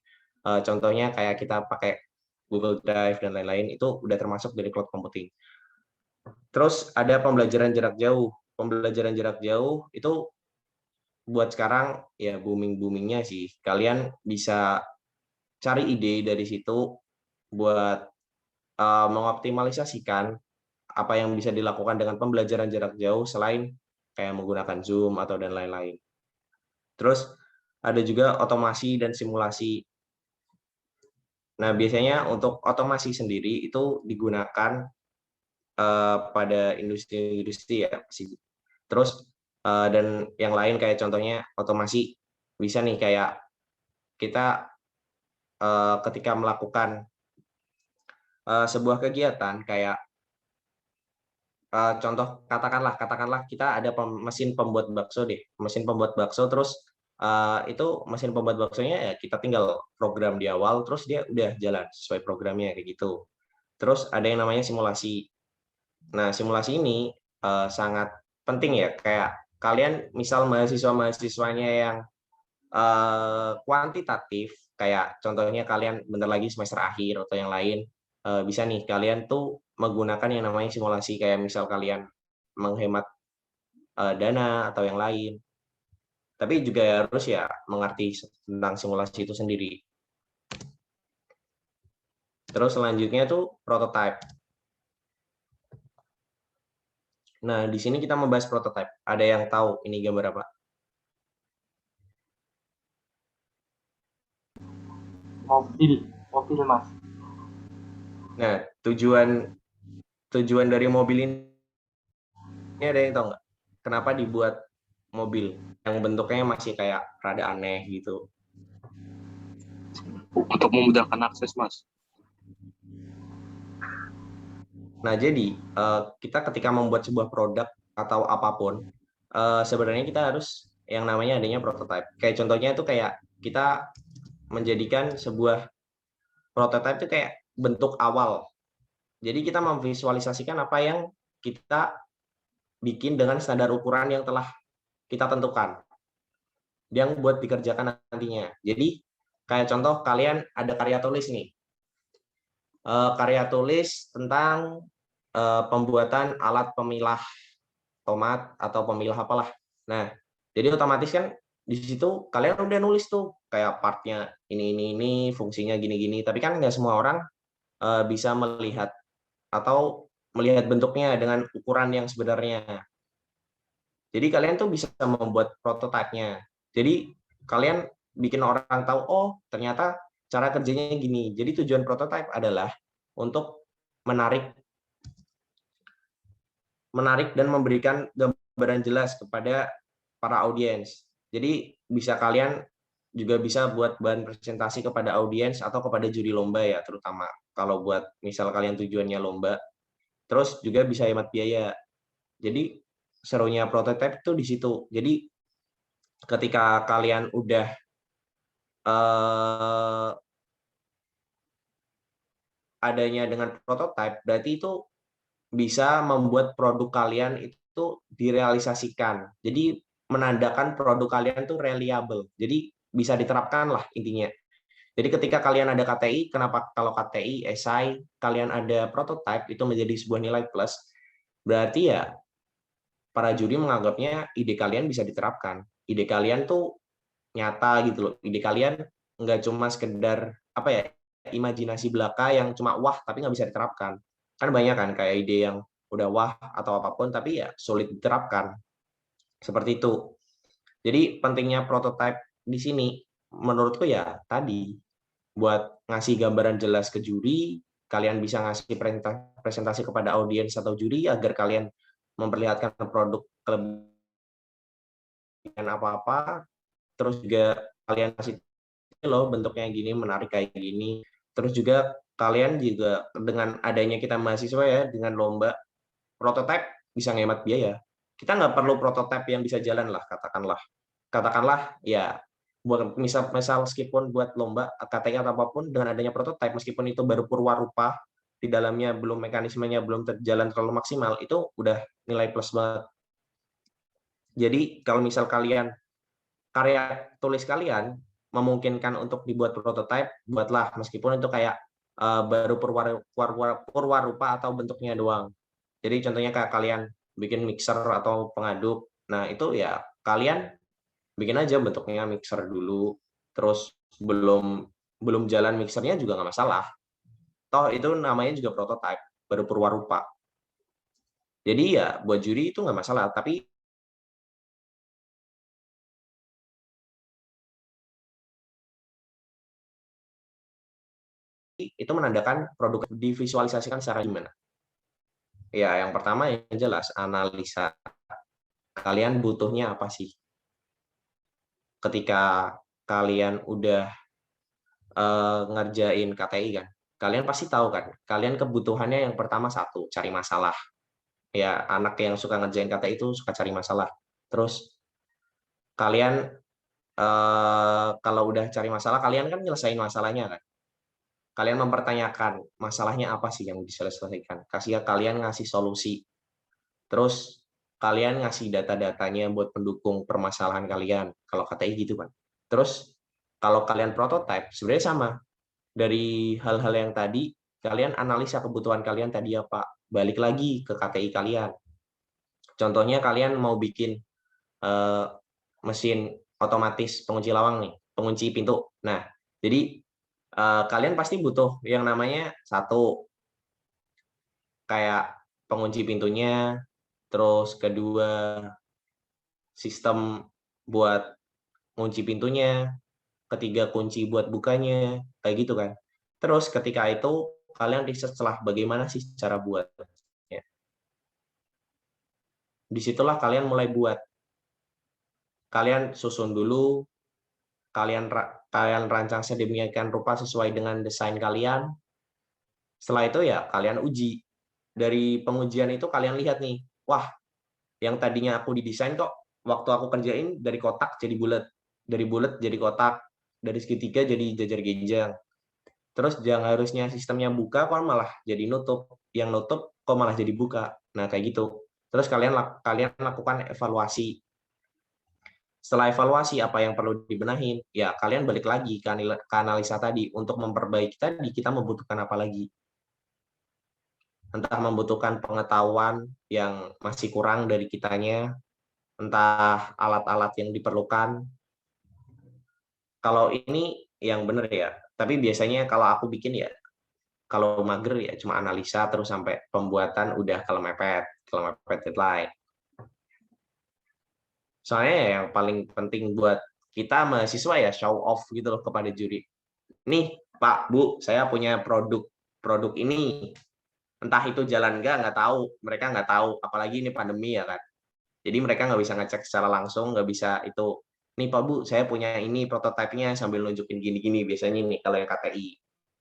Contohnya kayak kita pakai Google Drive dan lain-lain itu udah termasuk dari cloud computing. Terus ada pembelajaran jarak jauh. Pembelajaran jarak jauh itu buat sekarang ya booming-boomingnya sih. Kalian bisa cari ide dari situ buat mengoptimalisasikan apa yang bisa dilakukan dengan pembelajaran jarak jauh selain kayak menggunakan Zoom atau dan lain-lain. Terus ada juga otomasi dan simulasi. Nah, biasanya untuk otomasi sendiri itu digunakan pada industri-industri ya. Terus dan yang lain kayak contohnya otomasi bisa nih kayak kita ketika melakukan sebuah kegiatan kayak contoh katakanlah kita ada mesin pembuat bakso deh, mesin pembuat bakso terus itu mesin pembuat baksonya ya kita tinggal program di awal terus dia udah jalan sesuai programnya kayak gitu. Terus ada yang namanya simulasi. Nah, simulasi ini sangat penting ya kayak kalian misal mahasiswa-mahasiswanya yang kuantitatif kayak contohnya kalian bentar lagi semester akhir atau yang lain bisa nih kalian tuh menggunakan yang namanya simulasi kayak misal kalian menghemat dana atau yang lain. Tapi juga harus ya mengerti tentang simulasi itu sendiri. Terus selanjutnya tuh prototype. Nah, di sini kita membahas prototype. Ada yang tahu ini gambar apa? Mobil Mas. Nah, tujuan dari mobil ini ada yang tahu nggak? Kenapa dibuat mobil yang bentuknya masih kayak rada aneh gitu? Untuk memudahkan akses, Mas. Nah, jadi kita ketika membuat sebuah produk atau apapun, sebenarnya kita harus yang namanya adanya prototype. Kayak contohnya itu kayak kita menjadikan sebuah prototype itu kayak bentuk awal. Jadi kita memvisualisasikan apa yang kita bikin dengan standar ukuran yang telah kita tentukan, yang buat dikerjakan nantinya. Jadi kayak contoh kalian ada karya tulis nih, karya tulis tentang pembuatan alat pemilah tomat atau pemilah apalah. Nah, jadi otomatis kan di situ kalian udah nulis tuh kayak partnya ini, fungsinya gini-gini. Tapi kan nggak semua orang bisa melihat atau melihat bentuknya dengan ukuran yang sebenarnya. Jadi kalian tuh bisa membuat prototipenya. Jadi kalian bikin orang tahu, oh ternyata cara kerjanya gini. Jadi tujuan prototipe adalah untuk menarik dan memberikan gambaran jelas kepada para audiens. Jadi bisa kalian juga bisa buat bahan presentasi kepada audiens atau kepada juri lomba ya terutama. Kalau buat misal kalian tujuannya lomba. Terus juga bisa hemat biaya. Jadi serunya prototype itu di situ. Jadi ketika kalian udah adanya dengan prototype, berarti itu bisa membuat produk kalian itu direalisasikan. Jadi menandakan produk kalian itu reliable. Jadi bisa diterapkan lah intinya. Jadi ketika kalian ada KTI, kenapa kalau KTI, esai, kalian ada prototype itu menjadi sebuah nilai plus, berarti ya para juri menganggapnya ide kalian bisa diterapkan. Ide kalian tuh nyata gitu loh. Ide kalian nggak cuma sekedar apa ya imajinasi belaka yang cuma wah tapi nggak bisa diterapkan. Kan banyak kan kayak ide yang udah wah atau apapun tapi ya sulit diterapkan. Seperti itu. Jadi pentingnya prototype di sini menurutku ya tadi buat ngasih gambaran jelas ke juri, kalian bisa ngasih presentasi kepada audiens atau juri agar kalian memperlihatkan produk kelebihan apa-apa, terus juga kalian kasih loh bentuknya gini, menarik kayak gini. Terus juga kalian juga dengan adanya kita mahasiswa ya, dengan lomba prototype bisa ngehemat biaya. Kita nggak perlu prototype yang bisa jalan lah, katakanlah ya buat misal meskipun buat lomba KTI atau apapun dengan adanya prototype meskipun itu baru purwarupa di dalamnya belum mekanismenya belum terjalan terlalu maksimal itu udah nilai plus banget. Jadi kalau misal kalian karya tulis kalian memungkinkan untuk dibuat prototype, buatlah meskipun itu kayak baru purwarupa atau bentuknya doang. Jadi contohnya kayak kalian bikin mixer atau pengaduk, nah itu ya kalian bikin aja bentuknya mixer dulu, terus belum jalan mixernya juga nggak masalah. Toh itu namanya juga prototype, baru purwarupa. Jadi ya buat juri itu nggak masalah, tapi itu menandakan produk divisualisasikan secara gimana? Ya, yang pertama yang jelas analisa. Kalian butuhnya apa sih? Ketika kalian udah ngerjain KTI kan, kalian pasti tahu kan, kalian kebutuhannya yang pertama satu, cari masalah. Ya, anak yang suka ngerjain KTI itu suka cari masalah. Terus kalian kalau udah cari masalah, kalian kan nyelesain masalahnya kan. Kalian mempertanyakan masalahnya apa sih yang bisa diselesaikan. Kasih kalian ngasih solusi. Terus kalian ngasih data-datanya buat pendukung permasalahan kalian. Kalau KTI gitu kan. Terus kalau kalian prototype, sebenarnya sama. Dari hal-hal yang tadi, kalian analisa kebutuhan kalian tadi apa. Balik lagi ke KTI kalian. Contohnya kalian mau bikin mesin otomatis pengunci lawang nih, pengunci pintu. Nah, jadi kalian pasti butuh yang namanya satu, kayak pengunci pintunya, terus kedua, sistem buat kunci pintunya, ketiga kunci buat bukanya, kayak gitu kan. Terus ketika itu kalian riset lah bagaimana sih cara buatnya. Disitulah kalian mulai buat. Kalian susun dulu, kalian rancang sedemikian rupa sesuai dengan desain kalian. Setelah itu ya kalian uji. Dari pengujian itu kalian lihat nih, wah, yang tadinya aku didesain kok waktu aku kerjain dari kotak jadi bulat, dari bulat jadi kotak, dari segitiga jadi jajar genjang. Terus yang harusnya sistemnya buka kok malah jadi nutup, yang nutup kok malah jadi buka. Nah, kayak gitu. Terus kalian lakukan evaluasi. Setelah evaluasi apa yang perlu dibenahin, ya kalian balik lagi ke analisa tadi untuk memperbaiki tadi kita membutuhkan apa lagi. Entah membutuhkan pengetahuan yang masih kurang dari kitanya, entah alat-alat yang diperlukan. Kalau ini yang benar ya, tapi biasanya kalau aku bikin ya, kalau mager ya cuma analisa terus sampai pembuatan udah kelemepet deadline. Soalnya yang paling penting buat kita mahasiswa ya show off gitu loh kepada juri. Nih Pak, Bu, saya punya produk ini. Entah itu jalan nggak tahu. Mereka nggak tahu, apalagi ini pandemi ya kan. Jadi mereka nggak bisa ngecek secara langsung, nggak bisa itu. Nih Pak, Bu, saya punya ini prototipenya sambil nunjukin gini-gini. Biasanya nih kalau yang KTI.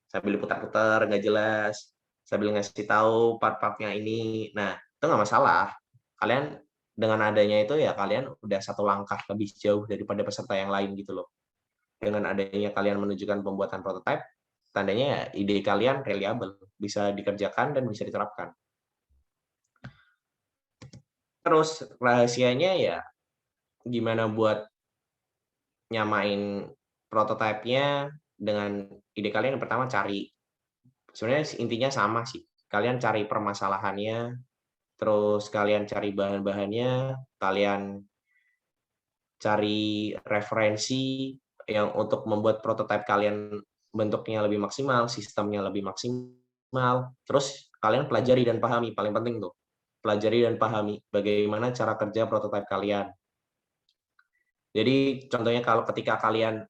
Sambil putar-putar, nggak jelas. Sambil ngasih tahu part-partnya ini. Nah, itu nggak masalah. Kalian dengan adanya itu ya kalian udah satu langkah lebih jauh daripada peserta yang lain gitu loh. Dengan adanya kalian menunjukkan pembuatan prototipe, tandanya ya ide kalian reliable, bisa dikerjakan dan bisa diterapkan. Terus rahasianya ya gimana buat nyamain prototipenya dengan ide kalian. Yang pertama cari, sebenarnya intinya sama sih, kalian cari permasalahannya, terus kalian cari bahan-bahannya, kalian cari referensi yang untuk membuat prototipe kalian bentuknya lebih maksimal, sistemnya lebih maksimal, terus kalian pelajari dan pahami, paling penting tuh, pelajari dan pahami bagaimana cara kerja prototipe kalian. Jadi contohnya kalau ketika kalian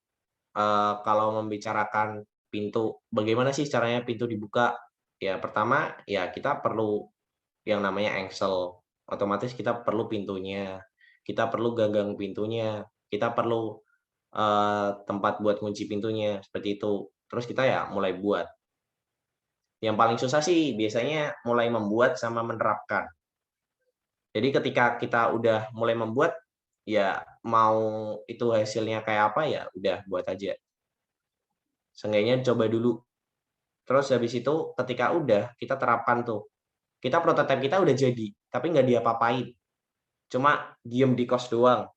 kalau membicarakan pintu, bagaimana sih caranya pintu dibuka? Ya pertama ya kita perlu yang namanya engsel, otomatis kita perlu pintunya, kita perlu gagang pintunya, kita perlu tempat buat kunci pintunya, seperti itu. Terus kita ya mulai buat. Yang paling susah sih biasanya mulai membuat sama menerapkan. Jadi ketika kita udah mulai membuat, ya mau itu hasilnya kayak apa ya udah buat aja. Seenggaknya coba dulu. Terus habis itu ketika udah kita terapkan tuh. Kita prototipe kita udah jadi, tapi nggak diapa-apain. Cuma diem di kos doang.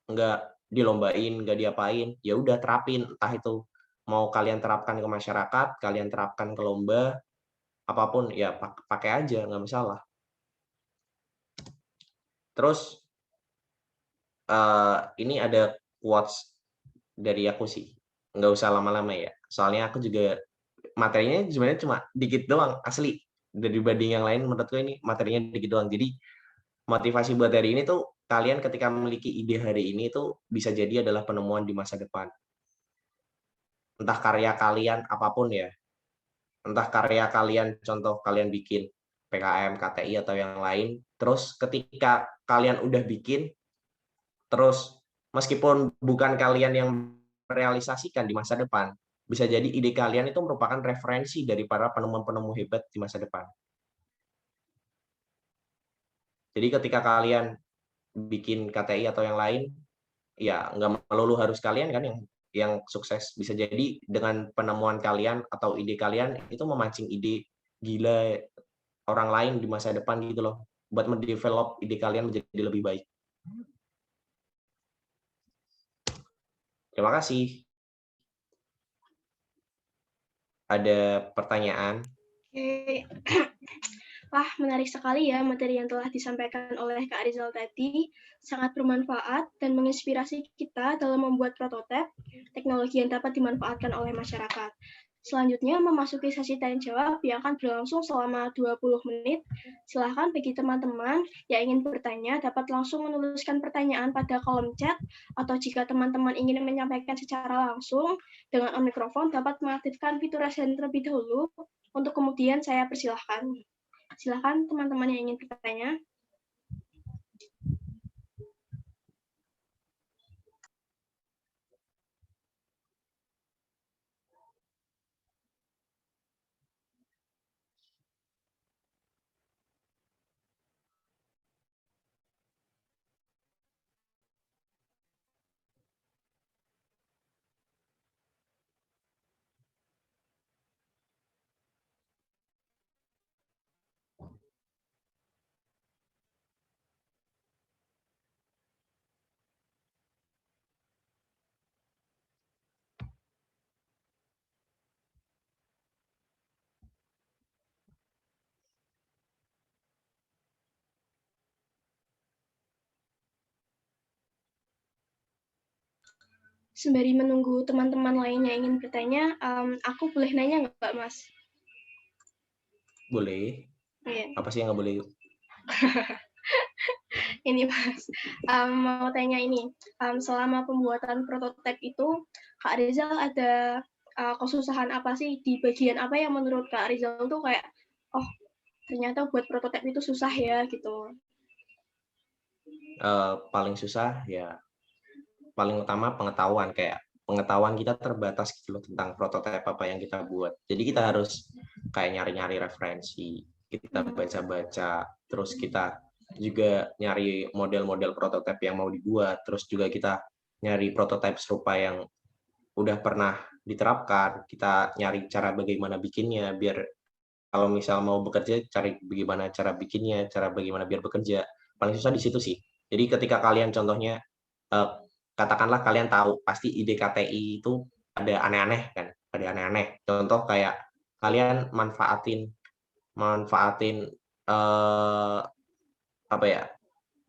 Nggak dilombain, nggak diapain. Ya udah terapin, entah itu mau kalian terapkan ke masyarakat, kalian terapkan ke lomba, apapun ya pakai aja, nggak masalah. Terus ini ada quotes dari aku sih, nggak usah lama-lama ya. Soalnya aku juga materinya sebenarnya cuma dikit doang, asli. Dibanding yang lain menurutku ini materinya dikit doang. Jadi motivasi buat hari ini tuh kalian ketika memiliki ide hari ini tuh bisa jadi adalah penemuan di masa depan. Entah karya kalian apapun ya. entah karya kalian, contoh kalian bikin PKM, KTI atau yang lain, terus ketika kalian udah bikin, terus meskipun bukan kalian yang merealisasikan di masa depan, bisa jadi ide kalian itu merupakan referensi dari para penemu-penemu hebat di masa depan. Jadi ketika kalian bikin KTI atau yang lain, ya nggak melulu harus kalian kan yang sukses. Bisa jadi dengan penemuan kalian atau ide kalian itu memancing ide gila orang lain di masa depan gitu loh, buat mendevelop ide kalian menjadi lebih baik. Terima kasih. Ada pertanyaan? Oke. Wah, menarik sekali ya materi yang telah disampaikan oleh Kak Rizal tadi. Sangat bermanfaat dan menginspirasi kita dalam membuat prototipe teknologi yang dapat dimanfaatkan oleh masyarakat. Selanjutnya memasuki sesi tanya jawab yang akan berlangsung selama 20 menit. Silahkan bagi teman-teman yang ingin bertanya dapat langsung menuliskan pertanyaan pada kolom chat, atau jika teman-teman ingin menyampaikan secara langsung dengan on mikrofon dapat mengaktifkan fitur raise hand terlebih dahulu untuk kemudian saya persilahkan. Silakan teman-teman yang ingin bertanya. Sembari menunggu teman-teman lainnya ingin bertanya, aku boleh nanya nggak, Mas? Boleh. Iya. Apa sih yang nggak boleh? Ini Mas, mau tanya ini, selama pembuatan prototipe itu, Kak Rizal ada kesusahan apa sih di bagian apa yang menurut Kak Rizal tuh kayak, oh ternyata buat prototipe itu susah ya gitu. Paling susah ya paling utama pengetahuan, kayak pengetahuan kita terbatas gitu loh tentang prototipe apa yang kita buat. Jadi kita harus kayak nyari-nyari referensi, kita baca-baca, terus kita juga nyari model-model prototipe yang mau dibuat, terus juga kita nyari prototipe serupa yang udah pernah diterapkan, kita nyari cara bagaimana bikinnya, biar kalau misal mau bekerja, cari bagaimana cara bikinnya, cara bagaimana biar bekerja. Paling susah di situ sih. Jadi ketika kalian contohnya, katakanlah kalian tahu pasti ide KTI itu ada aneh-aneh kan, ada aneh-aneh. Contoh kayak kalian manfaatin apa ya,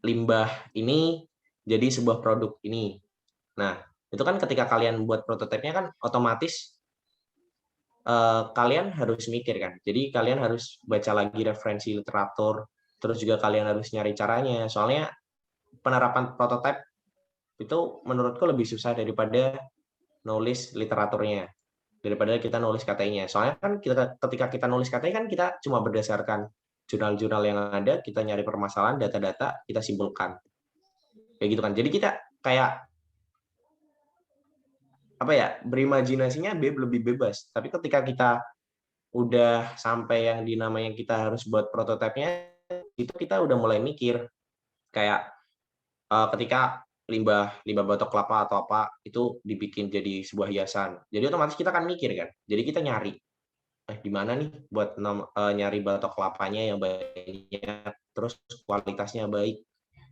limbah ini jadi sebuah produk ini. Nah, itu kan ketika kalian buat prototipenya kan otomatis kalian harus mikir kan. Jadi kalian harus baca lagi referensi literatur, terus juga kalian harus nyari caranya. Soalnya penerapan prototipe itu menurutku lebih susah daripada nulis literaturnya, daripada kita nulis KTI-nya. Soalnya kan ketika kita nulis KTI kan kita cuma berdasarkan jurnal-jurnal yang ada, kita nyari permasalahan, data-data, kita simpulkan. Kayak gitu kan. Jadi kita kayak apa ya, berimajinasinya lebih bebas. Tapi ketika kita udah sampai yang dinamanya kita harus buat prototipenya, itu kita udah mulai mikir kayak ketika limbah batok kelapa atau apa itu dibikin jadi sebuah hiasan. Jadi otomatis kita akan mikir kan. Jadi kita nyari di mana nih buat nyari batok kelapanya yang banyak, terus kualitasnya baik.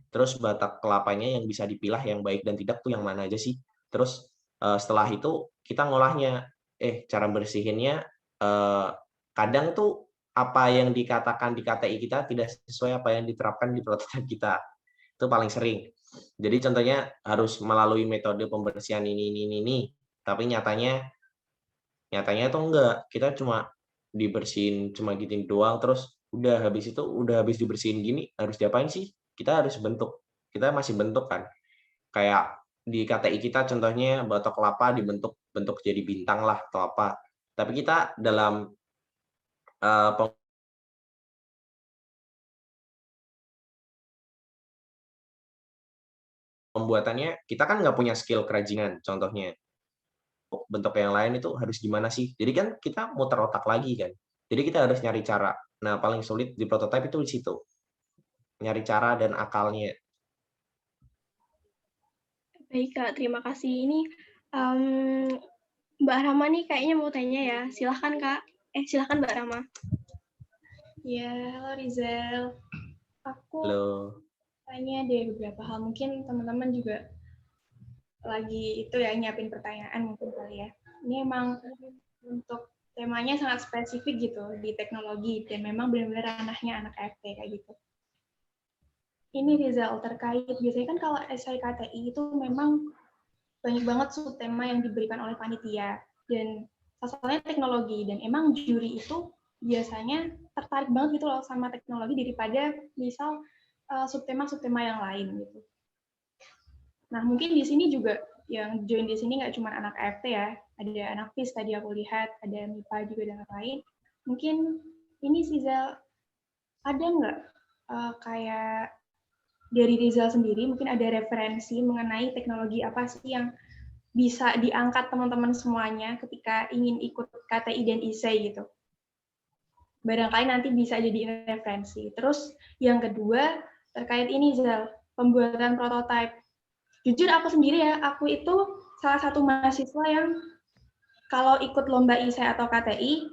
Terus batok kelapanya yang bisa dipilah yang baik dan tidak tuh yang mana aja sih. Terus setelah itu kita ngolahnya, cara bersihinnya kadang tuh apa yang dikatakan di KTI kita tidak sesuai apa yang diterapkan di prototipe kita. Itu paling sering. Jadi contohnya harus melalui metode pembersihan ini. Tapi nyatanya tuh enggak. Kita cuma dibersihin cuma gini doang, terus udah habis dibersihin gini harus diapain sih? Kita harus bentuk. Kita masih bentuk kan. Kayak di KTI kita contohnya batok kelapa dibentuk jadi bintang lah atau apa. Tapi kita dalam pembuatannya kita kan nggak punya skill kerajinan, contohnya bentuk yang lain itu harus gimana sih? Jadi kan kita muter otak lagi kan. Jadi kita harus nyari cara. Nah, paling sulit di prototype itu di situ. Nyari cara dan akalnya. Baik Kak, terima kasih. Ini Mbak Rama nih kayaknya mau tanya ya. Silahkan Kak. Silahkan Mbak Rama. Ya, halo Rizal. Aku Halo. tanya deh beberapa hal. Mungkin teman-teman juga lagi itu ya nyiapin pertanyaan mungkin kali ya. Ini emang untuk temanya sangat spesifik gitu di teknologi dan memang benar-benar ranahnya anak FT kayak gitu. Ini Rizal terkait biasanya kan kalau SIKTI itu memang banyak banget subtema yang diberikan oleh panitia dan sasarannya teknologi dan emang juri itu biasanya tertarik banget gitu loh sama teknologi daripada misal subtema-subtema yang lain gitu. Nah mungkin di sini juga yang join di sini nggak cuma anak AFT ya, ada anak FIS tadi aku lihat, ada MIPA juga dan lain. Mungkin ini Rizal ada nggak kayak dari Rizal sendiri mungkin ada referensi mengenai teknologi apa sih yang bisa diangkat teman-teman semuanya ketika ingin ikut KTI dan ISEI gitu. Barangkali nanti bisa jadi referensi. Terus yang kedua, terkait ini Zal, pembuatan prototipe. Jujur aku sendiri ya, aku itu salah satu mahasiswa yang kalau ikut lomba ISEI atau KTI,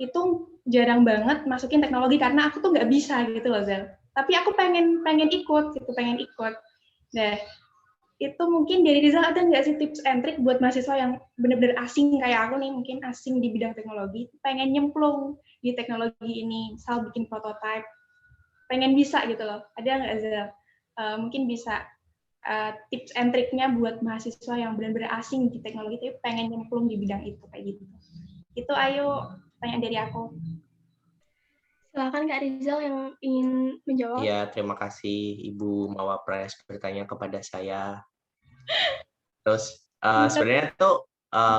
itu jarang banget masukin teknologi karena aku tuh nggak bisa gitu loh Zal. Tapi aku pengen ikut gitu, pengen ikut. Nah, itu mungkin dari Rizal ada nggak sih tips and trick buat mahasiswa yang benar-benar asing kayak aku nih, mungkin asing di bidang teknologi, pengen nyemplung di teknologi ini, misal bikin prototype, pengen bisa gitu loh. Ada nggak Rizal? Mungkin bisa tips and trick-nya buat mahasiswa yang benar-benar asing di teknologi tapi pengen nyemplung di bidang itu kayak gitu. Itu ayo tanya dari aku. Silakan Kak Rizal yang ingin menjawab. Iya, terima kasih Ibu Mawapres bertanya kepada saya. Terus sebenarnya tuh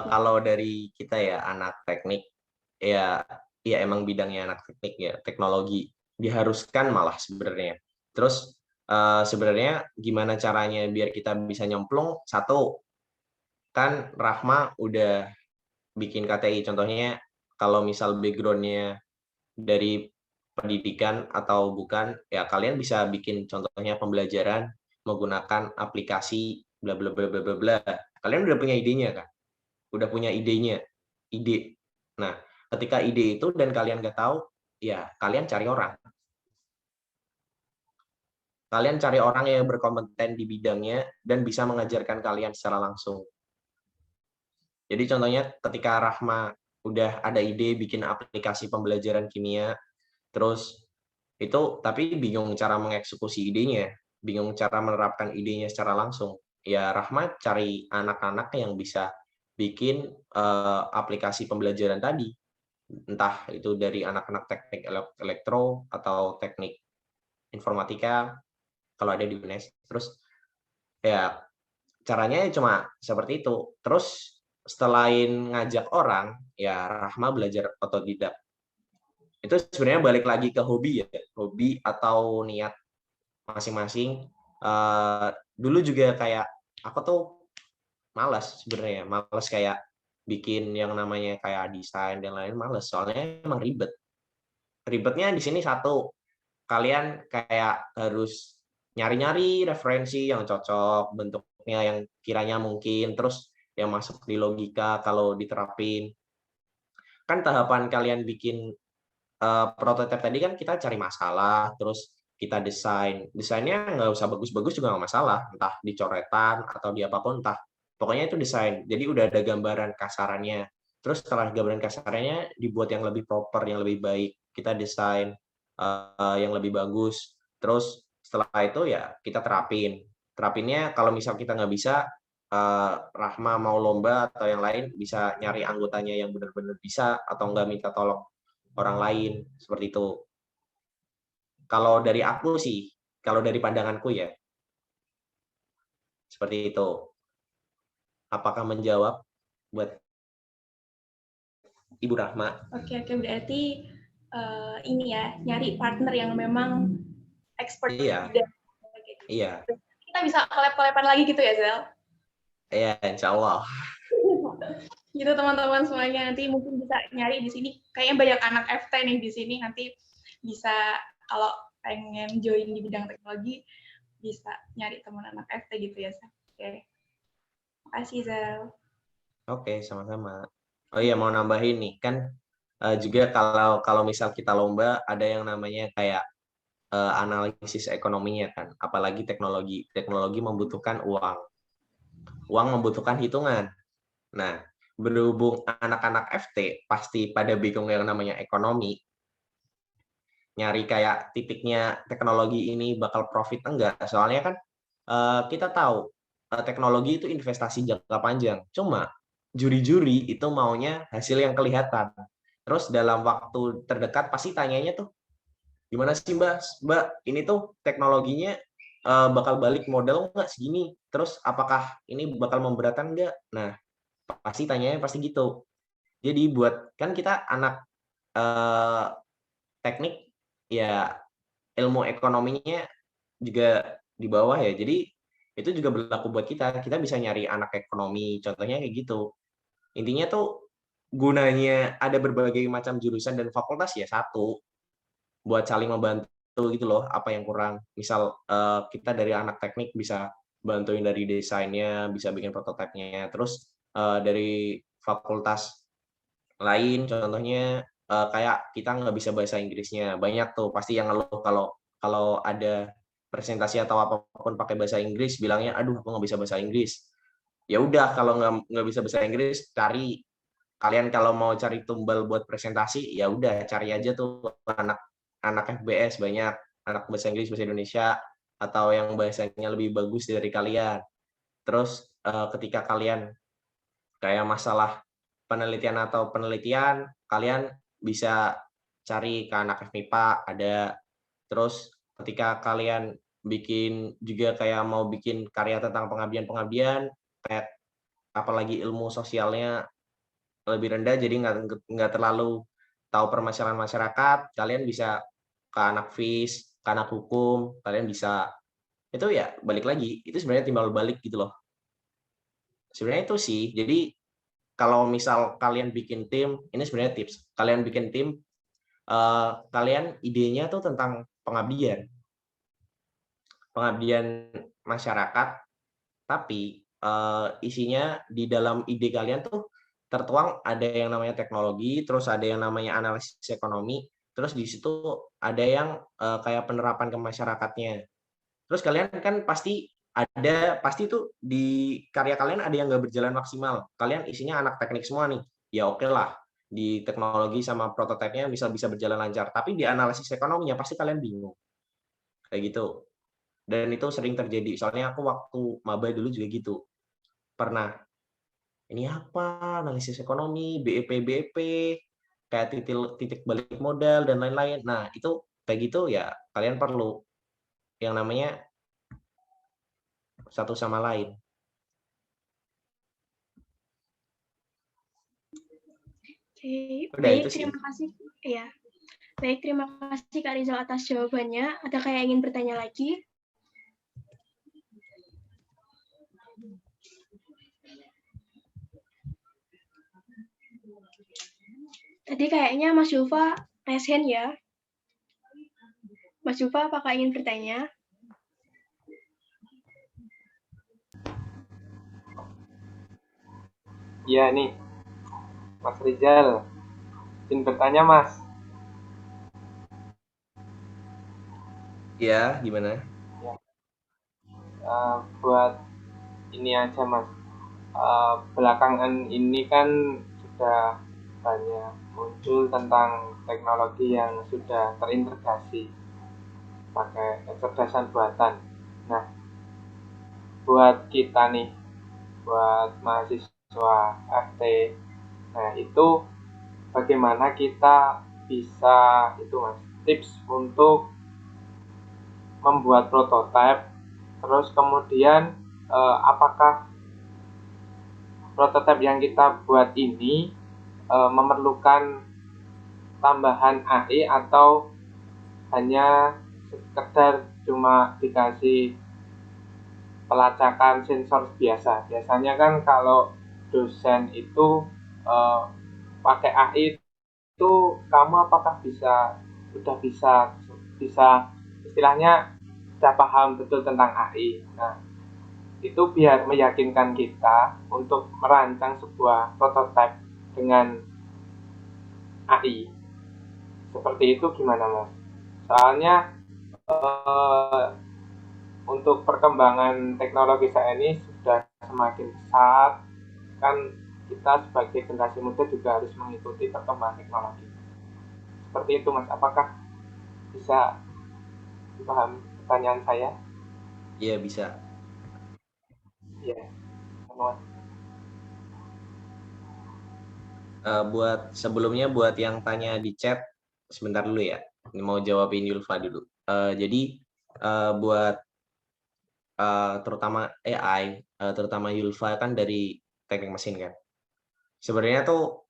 kalau dari kita ya anak teknik, ya emang bidangnya anak teknik ya, teknologi diharuskan malah sebenarnya. Terus sebenarnya gimana caranya biar kita bisa nyemplung? Satu, kan Rahma udah bikin KTI, contohnya kalau misal background-nya dari pendidikan atau bukan, ya kalian bisa bikin contohnya pembelajaran menggunakan aplikasi bla bla bla bla bla bla. Kalian udah punya idenya kan? Udah punya ide. Nah, ketika ide itu dan kalian nggak tahu, ya kalian cari orang. Kalian cari orang yang berkompeten di bidangnya dan bisa mengajarkan kalian secara langsung. Jadi contohnya ketika Rahma udah ada ide bikin aplikasi pembelajaran kimia, terus itu tapi bingung cara mengeksekusi idenya, bingung cara menerapkan idenya secara langsung. Ya Rahma cari anak-anak yang bisa bikin aplikasi pembelajaran tadi. Entah itu dari anak-anak teknik elektro atau teknik informatika kalau ada di UNES. Terus ya caranya cuma seperti itu. Terus selain ngajak orang, ya Rahma belajar otodidak. Itu sebenarnya balik lagi ke hobi ya, hobi atau niat masing-masing. Dulu juga kayak aku tuh malas sebenarnya, malas kayak bikin yang namanya kayak desain dan lain malas, soalnya emang ribet. Ribetnya di sini satu, kalian kayak harus nyari-nyari referensi yang cocok, bentuknya yang kiranya mungkin, terus yang masuk di logika kalau diterapin. Kan tahapan kalian bikin prototipe tadi kan kita cari masalah, terus kita desain. Desainnya nggak usah bagus-bagus juga nggak masalah, entah dicoretan atau di apapun, entah. Pokoknya itu desain. Jadi udah ada gambaran kasarannya. Terus setelah gambaran kasarannya dibuat yang lebih proper, yang lebih baik. Kita desain yang lebih bagus. Terus setelah itu ya kita terapin. Terapinnya kalau misal kita nggak bisa, Rahma mau lomba atau yang lain bisa nyari anggotanya yang benar-benar bisa atau nggak minta tolong orang lain, seperti itu. Kalau dari aku sih, kalau dari pandanganku ya, seperti itu. Apakah menjawab buat Ibu Rahma? Oke, berarti ini ya, nyari partner yang memang expert di Iya, bidang. iya, Kita bisa collab-collaban lagi gitu ya, Zel? iya, insya Allah. Gitu teman-teman semuanya, nanti mungkin bisa nyari di sini. Kayaknya banyak anak FT nih di sini, nanti bisa kalau pengen join di bidang teknologi, bisa nyari teman anak FT gitu ya, Zel. Oke. Makasih, Zel. Oke, sama-sama. Oh iya, mau nambahin nih, kan juga kalau misal kita lomba, ada yang namanya kayak analisis ekonominya kan, apalagi teknologi. Teknologi membutuhkan uang. Uang membutuhkan hitungan. Nah, berhubung anak-anak FT pasti pada bingung yang namanya ekonomi, nyari kayak titiknya teknologi ini bakal profit enggak. Soalnya kan kita tahu teknologi itu investasi jangka panjang. Cuma juri-juri itu maunya hasil yang kelihatan. Terus dalam waktu terdekat pasti tanyanya tuh, gimana sih Mbak? Mbak, ini tuh teknologinya bakal balik modal nggak segini? Terus apakah ini bakal memberatkan nggak? Nah, pasti tanyanya pasti gitu. Jadi buat kan kita anak eh, teknik ya, ilmu ekonominya juga di bawah ya. Jadi itu juga berlaku buat kita. Kita bisa nyari anak ekonomi, contohnya kayak gitu. Intinya tuh gunanya ada berbagai macam jurusan dan fakultas ya satu, buat saling membantu gitu loh, apa yang kurang. Misal kita dari anak teknik bisa bantuin dari desainnya, bisa bikin prototipenya. Terus dari fakultas lain contohnya kayak kita nggak bisa bahasa Inggrisnya, banyak tuh pasti yang ngeluh kalau kalau ada presentasi atau apapun pakai bahasa Inggris, bilangnya aduh aku nggak bisa bahasa Inggris. Ya udah, kalau nggak bisa bahasa Inggris, cari, kalian kalau mau cari tumbal buat presentasi ya udah cari aja tuh anak anak FBS, banyak anak bahasa Inggris bahasa Indonesia atau yang bahasanya lebih bagus dari kalian. Terus ketika kalian kayak masalah penelitian, kalian bisa cari ke anak FMIPA ada. Terus ketika kalian bikin juga kayak mau bikin karya tentang pengabdian, kayak apalagi ilmu sosialnya lebih rendah, jadi nggak terlalu tahu permasalahan masyarakat, kalian bisa ke anak FIS, ke anak hukum, kalian bisa. Itu ya balik lagi, itu sebenarnya timbal balik gitu loh. Sebenarnya itu sih, jadi kalau misal kalian bikin tim, ini sebenarnya tips. Kalian bikin tim, kalian idenya tuh tentang pengabdian, pengabdian masyarakat, tapi isinya di dalam ide kalian tuh tertuang ada yang namanya teknologi, terus ada yang namanya analisis ekonomi, terus di situ ada yang kayak penerapan ke masyarakatnya. Terus kalian kan pasti tuh di karya kalian ada yang nggak berjalan maksimal. Kalian isinya anak teknik semua nih. Ya oke lah, di teknologi sama prototipenya bisa bisa berjalan lancar. Tapi di analisis ekonominya pasti kalian bingung. Kayak gitu. Dan itu sering terjadi. Soalnya aku waktu maba dulu juga gitu. Pernah, ini apa? Analisis ekonomi, BEP, kayak titik titik balik modal dan lain-lain. Nah, itu kayak gitu ya kalian perlu yang namanya satu sama lain. Oke, Udah baik, itu sih. terima kasih. Ya, baik, terima kasih Kak Rizal atas jawabannya. Ada kayak ingin bertanya lagi? Tadi kayaknya Mas Yufa raise hand ya. Mas Yufa, apakah ingin bertanya? Iya nih, Mas Rizal. Izin bertanya, Mas. Iya, gimana? Buat ini aja, Mas. Belakangan ini kan sudah banyak muncul tentang teknologi yang sudah terintegrasi pakai kecerdasan buatan. Nah, buat kita nih, buat mahasiswa FT, nah itu bagaimana kita bisa itu Mas, tips untuk membuat prototipe, terus kemudian apakah prototipe yang kita buat ini memerlukan tambahan AI atau hanya sekedar cuma dikasih pelacakan sensor biasa. Biasanya kan kalau dosen itu pakai AI itu kamu apakah sudah bisa istilahnya sudah paham betul tentang AI. Nah, itu biar meyakinkan kita untuk merancang sebuah prototipe dengan AI. Seperti itu gimana, Mas? Soalnya untuk perkembangan teknologi saat ini sudah semakin pesat, kan kita sebagai generasi muda juga harus mengikuti perkembangan teknologi. Seperti itu, Mas. Apakah bisa dipahami pertanyaan saya? Iya, bisa. Iya, teman. Buat sebelumnya buat yang tanya di chat, sebentar dulu ya. Ini mau jawabin Yulfa dulu. Jadi buat terutama AI, terutama Yulfa kan dari teknik mesin kan. Sebenarnya tuh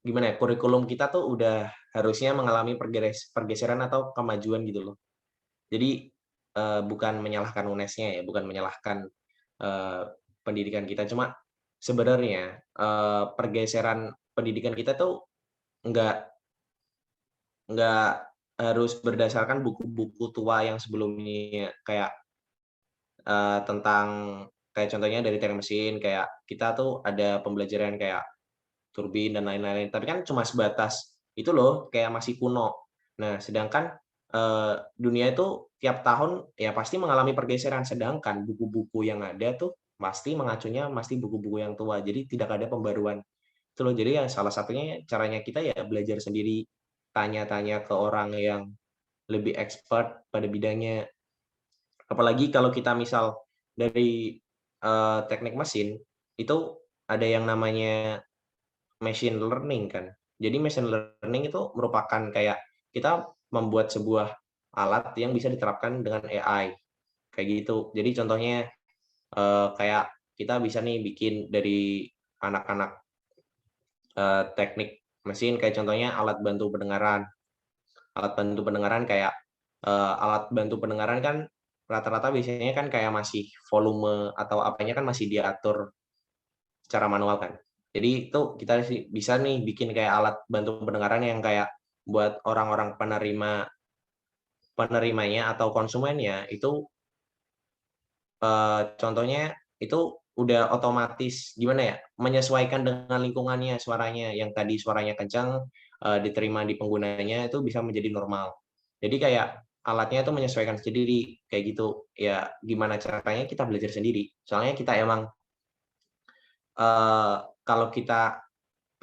gimana ya, kurikulum kita tuh udah harusnya mengalami pergeseran atau kemajuan gitu loh. Jadi bukan menyalahkan UNES-nya ya, bukan menyalahkan pendidikan kita, cuma sebenarnya pergeseran pendidikan kita tuh nggak harus berdasarkan buku-buku tua yang sebelumnya, kayak tentang kayak contohnya dari teknik mesin, kayak kita tuh ada pembelajaran kayak turbin dan lain-lain, tapi kan cuma sebatas itu loh, kayak masih kuno. Nah, sedangkan dunia itu tiap tahun ya pasti mengalami pergeseran, sedangkan buku-buku yang ada tuh pasti mengacunya buku-buku yang tua, jadi tidak ada pembaruan. Itu loh, jadi ya salah satunya caranya kita ya belajar sendiri, tanya-tanya ke orang yang lebih expert pada bidangnya. Apalagi kalau kita misal dari teknik mesin, itu ada yang namanya machine learning kan. Jadi machine learning itu merupakan kayak kita membuat sebuah alat yang bisa diterapkan dengan AI, kayak gitu. Jadi contohnya kayak kita bisa nih bikin dari anak-anak teknik mesin, kayak contohnya alat bantu pendengaran. Alat bantu pendengaran kayak alat bantu pendengaran kan rata-rata biasanya kan kayak masih volume atau apanya kan masih diatur secara manual kan. Jadi itu kita bisa nih bikin kayak alat bantu pendengaran yang kayak buat orang-orang penerimanya atau konsumennya itu contohnya itu udah otomatis gimana ya, menyesuaikan dengan lingkungannya suaranya, yang tadi suaranya kencang diterima di penggunanya itu bisa menjadi normal. Jadi kayak alatnya itu menyesuaikan sendiri kayak gitu. Ya gimana caranya kita belajar sendiri. Soalnya kita emang kalau kita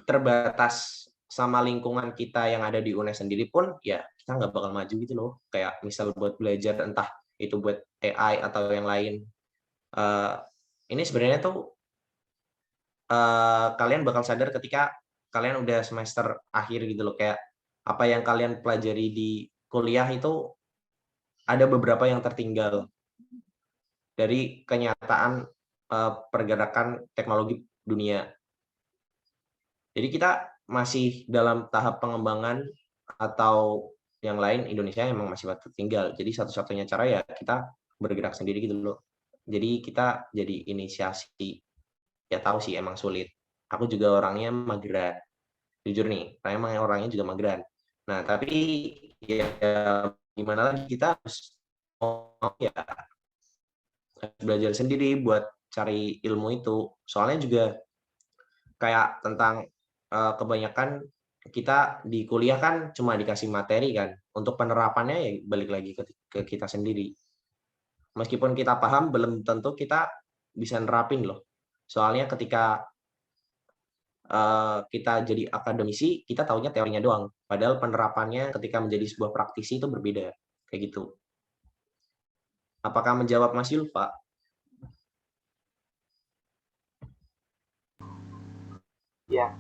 terbatas sama lingkungan kita yang ada di UNES sendiri pun, ya kita nggak bakal maju gitu loh. Kayak misal buat belajar entah itu buat AI atau yang lain. Ini sebenarnya tuh kalian bakal sadar ketika kalian udah semester akhir gitu loh. Kayak apa yang kalian pelajari di kuliah itu ada beberapa yang tertinggal dari kenyataan pergerakan teknologi dunia. Jadi kita masih dalam tahap pengembangan atau yang lain, Indonesia emang masih tertinggal. Jadi satu-satunya cara ya kita bergerak sendiri gitu loh. Jadi kita jadi inisiasi. Ya tahu sih emang sulit. Aku juga orangnya mageran. Jujur nih, saya emang orangnya juga mageran. Nah, tapi ya gimana lagi, kita harus ya belajar sendiri buat cari ilmu itu. Soalnya juga kayak tentang kebanyakan kita di kuliah kan cuma dikasih materi kan, untuk penerapannya ya balik lagi ke kita sendiri. Meskipun kita paham, belum tentu kita bisa nerapin loh. Soalnya ketika kita jadi akademisi, kita taunya teorinya doang. Padahal penerapannya ketika menjadi sebuah praktisi itu berbeda. Kayak gitu. Apakah menjawab Mas Yulfa? Ya,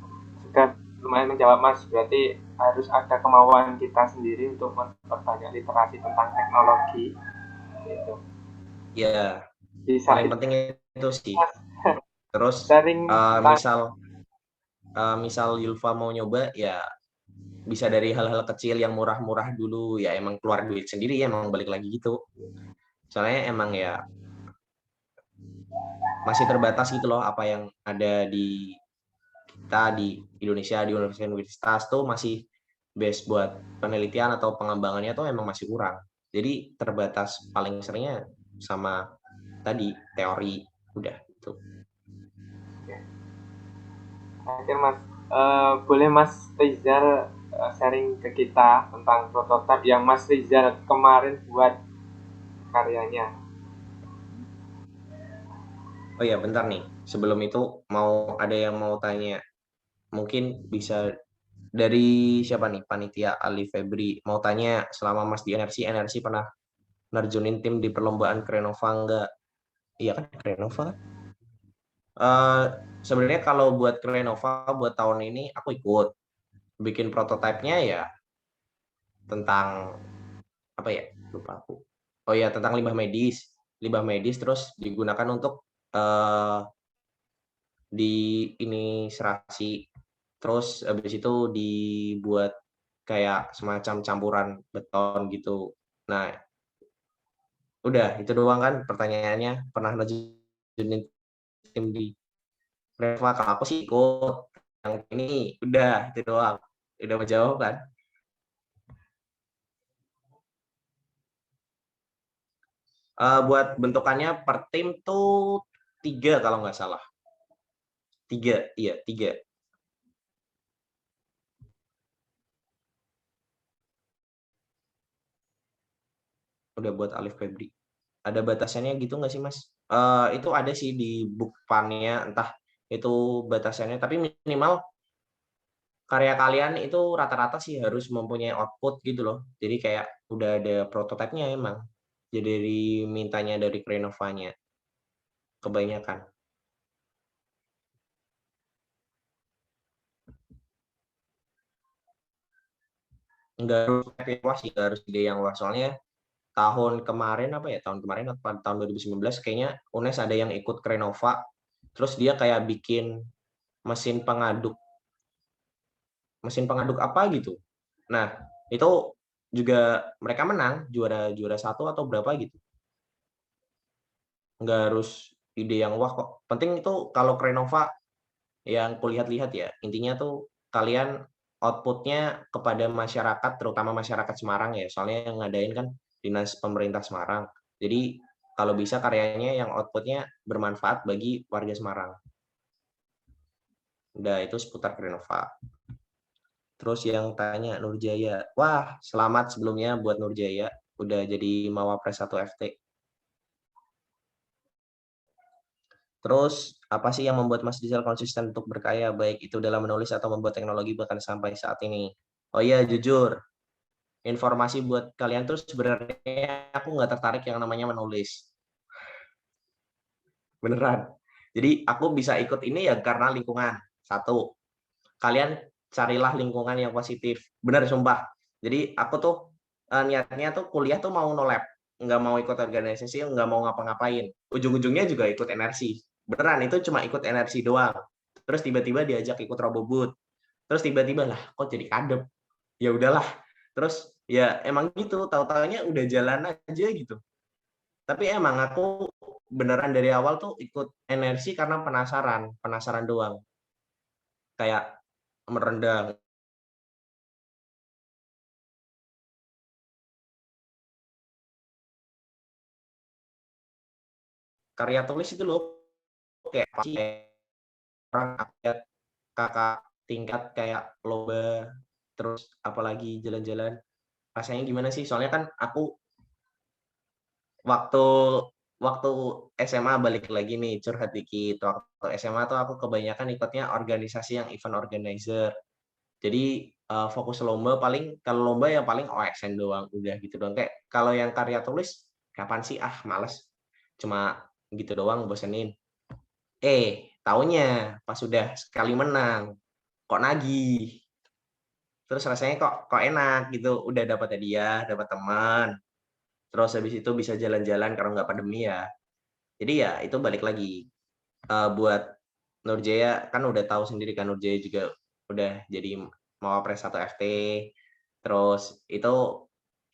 sudah lumayan menjawab, Mas. Berarti harus ada kemauan kita sendiri untuk memperbanyak literasi tentang teknologi. Gitu. Ya, Bisa paling penting itu sih. Terus sharing misal misal Yulfa mau nyoba ya bisa dari hal-hal kecil yang murah-murah dulu, ya emang keluar duit sendiri ya, emang balik lagi gitu. Soalnya emang ya masih terbatas gitu loh apa yang ada di kita di Indonesia, di universitas tuh masih base buat penelitian atau pengembangannya tuh emang masih kurang. Jadi terbatas paling seringnya sama tadi teori udah itu. Terakhir Mas, boleh Mas Rizal sharing ke kita tentang prototipe yang Mas Rizal kemarin buat karyanya. Oh ya, bentar nih. Sebelum itu ada yang mau tanya. Mungkin bisa dari siapa nih? Panitia Ali Febri. Mau tanya, selama Mas di NRC pernah nerjunin tim di perlombaan Krenova enggak? Iya kan, Krenova kan? Sebenarnya kalau buat Krenova buat tahun ini aku ikut. Bikin prototipenya ya tentang apa ya? Lupa aku. Oh ya, tentang limbah medis. Limbah medis terus digunakan untuk di ini serasi, terus habis itu dibuat kayak semacam campuran beton gitu. Nah, udah itu doang kan pertanyaannya. Pernah nerjunin tim di Reva? Kalau aku sih ikut. Yang ini udah itu doang. Udah menjawab kan? Buat bentukannya per tim tuh 3 kalau nggak salah. 3, iya 3. Udah buat Alif Febri. Ada batasannya gitu nggak sih, Mas? Itu ada sih di Bookpan-nya, entah itu batasannya, tapi minimal karya kalian itu rata-rata sih harus mempunyai output gitu loh. Jadi kayak udah ada prototipenya emang. Jadi mintanya dari Krenova-nya kebanyakan. Nggak harus luas sih, nggak harus ide yang luas. Soalnya tahun kemarin atau tahun 2019 kayaknya UNES ada yang ikut Krenova, terus dia kayak bikin mesin pengaduk apa gitu. Nah, itu juga mereka menang juara 1 atau berapa gitu. Nggak harus ide yang wah kok. Penting itu kalau Krenova yang kulihat-lihat ya, intinya tuh kalian outputnya kepada masyarakat, terutama masyarakat Semarang ya, soalnya yang ngadain kan Dinas Pemerintah Semarang. Jadi kalau bisa karyanya yang outputnya bermanfaat bagi warga Semarang. Udah itu seputar Krenova. Terus yang tanya Nurjaya. Wah, selamat sebelumnya buat Nurjaya. Udah jadi Mawapres 1 FT. Terus, apa sih yang membuat Mas Rizal konsisten untuk berkarya, baik itu dalam menulis atau membuat teknologi bahkan sampai saat ini? Oh iya, jujur. Informasi buat kalian tuh sebenarnya aku nggak tertarik yang namanya menulis. Beneran. Jadi aku bisa ikut ini ya karena lingkungan. Satu, kalian carilah lingkungan yang positif. Bener, sumpah. Jadi aku tuh niatnya tuh kuliah tuh mau no lab, nggak mau ikut organisasi, nggak mau ngapa-ngapain. Ujung-ujungnya juga ikut NRC. Beneran, itu cuma ikut NRC doang. Terus tiba-tiba diajak ikut Robobut. Terus tiba-tiba lah, kok jadi kadep. Ya udahlah. Terus ya emang gitu, tahu-taunya udah jalan aja gitu. Tapi emang aku beneran dari awal tuh ikut NRC karena penasaran doang. Kayak merendah. Karya tulis itu loh kayak orang kakak tingkat kayak lomba, terus apalagi jalan-jalan. Rasanya gimana sih? Soalnya kan aku waktu waktu SMA balik lagi nih curhat dikit. Waktu SMA tuh aku kebanyakan ikutnya organisasi yang event organizer. Jadi fokus lomba paling kalau lomba ya paling OSN doang udah gitu doang. Kayak kalau yang karya tulis kapan sih males. Cuma gitu doang bosenin. Taunya pas sudah sekali menang kok nagih. Terus rasanya kok enak gitu, udah dapat hadiah, dapat teman. Terus habis itu bisa jalan-jalan kalau nggak pandemi ya. Jadi ya itu balik lagi buat Nurjaya kan udah tahu sendiri kan, Nurjaya juga udah jadi Mawapres 1 FT. Terus itu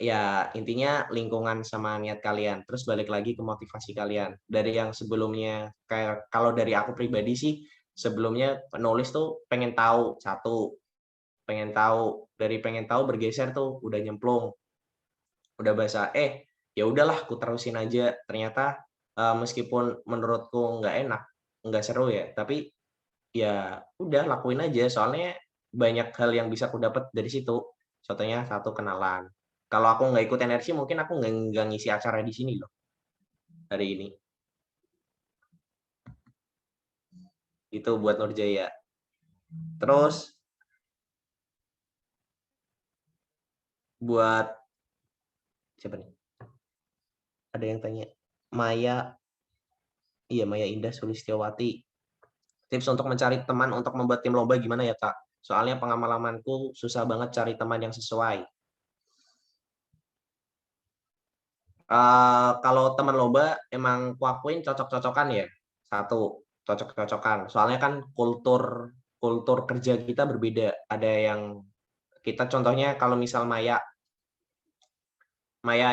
ya intinya lingkungan sama niat kalian. Terus balik lagi ke motivasi kalian. Dari yang sebelumnya kayak kalau dari aku pribadi sih sebelumnya penulis tuh pengen tahu dari pengen tahu bergeser tuh udah nyemplung. Udah bahasa ya udahlah aku terusin aja. Ternyata meskipun menurutku nggak seru ya, tapi ya udah lakuin aja soalnya banyak hal yang bisa aku dapat dari situ. Contohnya satu, kenalan. Kalau aku nggak ikut energi mungkin aku nggak ngisi acara di sini loh hari ini. Itu buat Nurjaya. Terus buat siapa nih? Ada yang tanya. Maya Indah Sulistiawati. Tips untuk mencari teman untuk membuat tim lomba gimana ya, Kak? Soalnya pengalamanku susah banget cari teman yang sesuai. Kalau teman lomba emang kuakuin cocok-cocokan ya. Satu, cocok-cocokan. Soalnya kan kultur kerja kita berbeda. Ada yang kita contohnya kalau misal Maya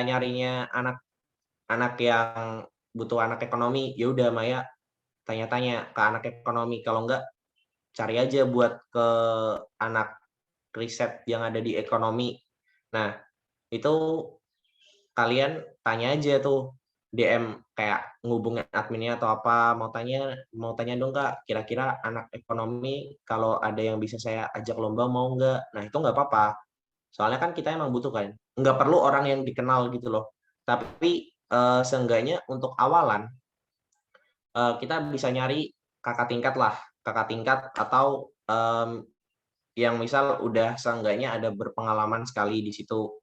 nyarinya anak yang butuh anak ekonomi, ya udah Maya tanya-tanya ke anak ekonomi. Kalau enggak cari aja buat ke anak riset yang ada di ekonomi. Nah, itu kalian tanya aja tuh DM kayak ngubungin adminnya atau apa, mau tanya dong Kak, kira-kira anak ekonomi kalau ada yang bisa saya ajak lomba mau nggak? Nah, itu nggak apa-apa. Soalnya kan kita emang butuh kan. Nggak perlu orang yang dikenal gitu loh. Tapi seenggaknya untuk awalan kita bisa nyari kakak tingkat atau yang misal udah seenggaknya ada berpengalaman sekali di situ.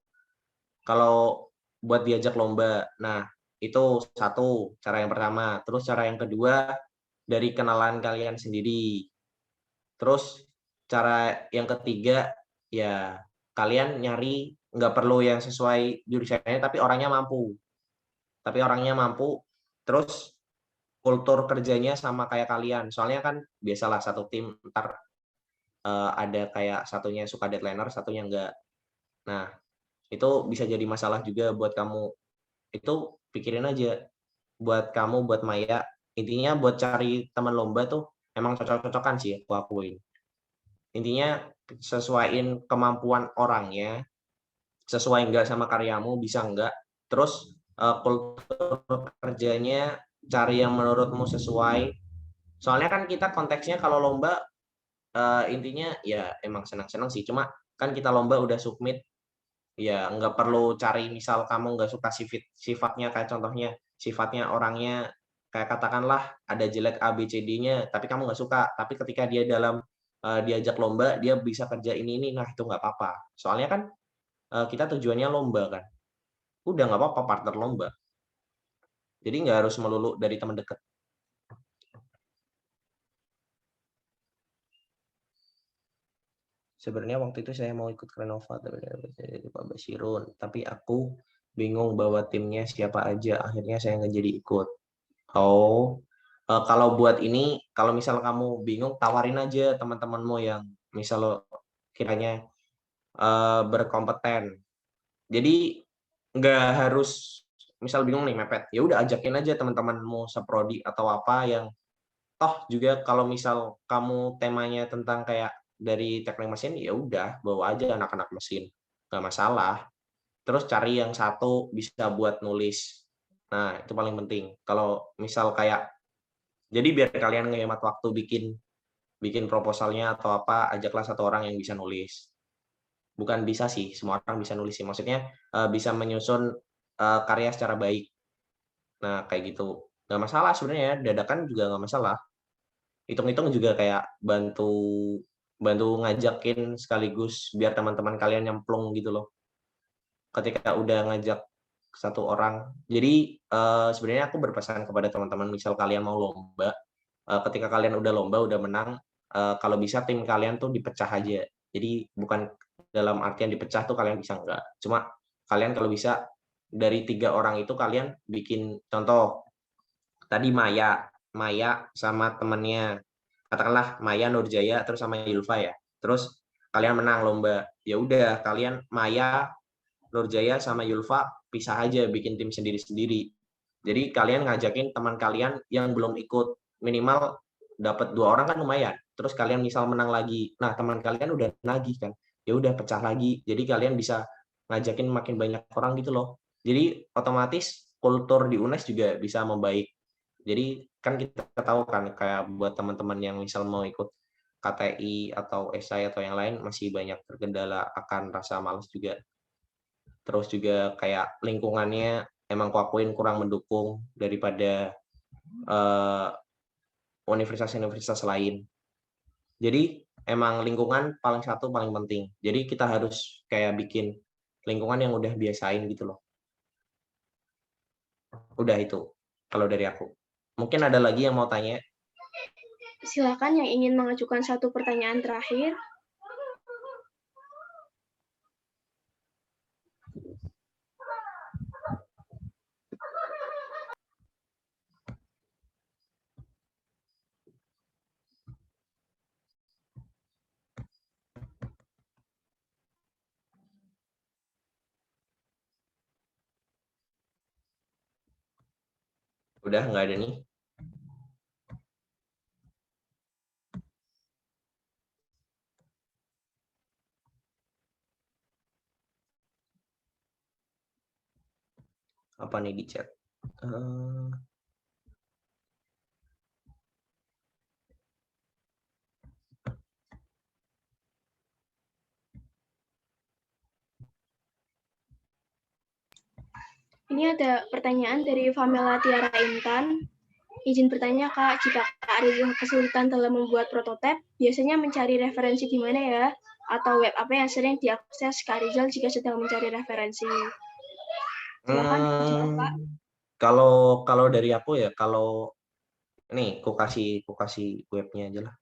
Kalau buat diajak lomba, nah itu satu cara yang pertama. Terus cara yang kedua dari kenalan kalian sendiri. Terus cara yang ketiga ya kalian nyari nggak perlu yang sesuai jurusannya tapi orangnya mampu. Terus kultur kerjanya sama kayak kalian. Soalnya kan biasalah satu tim ntar ada kayak satunya suka deadlineer, satunya enggak. Nah, itu bisa jadi masalah juga buat kamu. Itu pikirin aja buat kamu, buat Maya. Intinya buat cari teman lomba tuh emang cocok-cocokan sih aku akuin. Intinya sesuaiin kemampuan orangnya, sesuai enggak sama karyamu, bisa enggak. Terus kultur kerjanya cari yang menurutmu sesuai. Soalnya kan kita konteksnya kalau lomba intinya ya emang senang-senang sih. Cuma kan kita lomba udah submit, ya nggak perlu cari misal kamu nggak suka sifatnya kayak contohnya sifatnya orangnya kayak katakanlah ada jelek A B C D-nya tapi kamu nggak suka, tapi ketika dia dalam diajak lomba dia bisa kerja ini nah itu nggak apa-apa. Soalnya kan kita tujuannya lomba kan, udah nggak apa-apa partner lomba, jadi nggak harus melulu dari teman dekat. Sebenarnya waktu itu saya mau ikut Renova dari Pak Basirun, tapi aku bingung bawa timnya siapa aja, akhirnya saya nggak jadi ikut. Kalau buat ini, kalau misal kamu bingung, tawarin aja teman-temanmu yang misal kiranya berkompeten. Jadi nggak harus misal bingung nih mepet, ya udah ajakin aja teman-temanmu seprodi atau apa yang toh juga kalau misal kamu temanya tentang kayak dari teknik mesin, ya udah bawa aja anak-anak mesin, nggak masalah. Terus cari yang satu bisa buat nulis. Nah, itu paling penting. Kalau misal kayak jadi biar kalian ngehemat waktu bikin proposalnya atau apa, ajaklah satu orang yang bisa nulis. Bukan bisa sih, semua orang bisa nulis sih. Maksudnya bisa menyusun karya secara baik. Nah, kayak gitu. Nggak masalah sebenarnya, dadakan juga nggak masalah. Hitung-hitung juga kayak bantu ngajakin sekaligus biar teman-teman kalian nyemplung gitu loh. Ketika udah ngajak satu orang. Jadi sebenarnya aku berpesan kepada teman-teman, misal kalian mau lomba, ketika kalian udah lomba, udah menang, kalau bisa tim kalian tuh dipecah aja. Jadi bukan dalam artian dipecah tuh kalian bisa enggak. Cuma kalian kalau bisa dari 3 orang itu kalian bikin contoh. Tadi Maya sama temennya. katakanlah Maya, Nurjaya, terus sama Yulfa ya. Terus kalian menang lomba. Ya udah, kalian Maya, Nurjaya sama Yulfa pisah aja bikin tim sendiri-sendiri. Jadi kalian ngajakin teman kalian yang belum ikut, minimal dapat 2 orang kan lumayan. Terus kalian misal menang lagi. Nah, teman kalian udah nagih kan. Ya udah pecah lagi. Jadi kalian bisa ngajakin makin banyak orang gitu loh. Jadi otomatis kultur di UNES juga bisa membaik. Jadi kan kita tahu kan kayak buat teman-teman yang misal mau ikut KTI atau esai atau yang lain masih banyak terkendala akan rasa malas juga. Terus juga kayak lingkungannya emang kuakuin kurang mendukung daripada universitas-universitas lain. Jadi emang lingkungan paling penting. Jadi kita harus kayak bikin lingkungan yang udah biasain gitu loh. Udah itu kalau dari aku. Mungkin ada lagi yang mau tanya? Silakan yang ingin mengajukan satu pertanyaan terakhir. Udah nggak ada nih. Apa nih di chat? Ini ada pertanyaan dari Famela Tiara Intan. Izin bertanya Kak, jika Kak ada kesulitan dalam membuat prototipe, biasanya mencari referensi di mana ya? Atau web apa yang sering diakses Kak Rizal jika sedang mencari referensi? Silakan dijawab Kak. Kalau dari aku ya, kalau nih aku kasih webnya aja lah.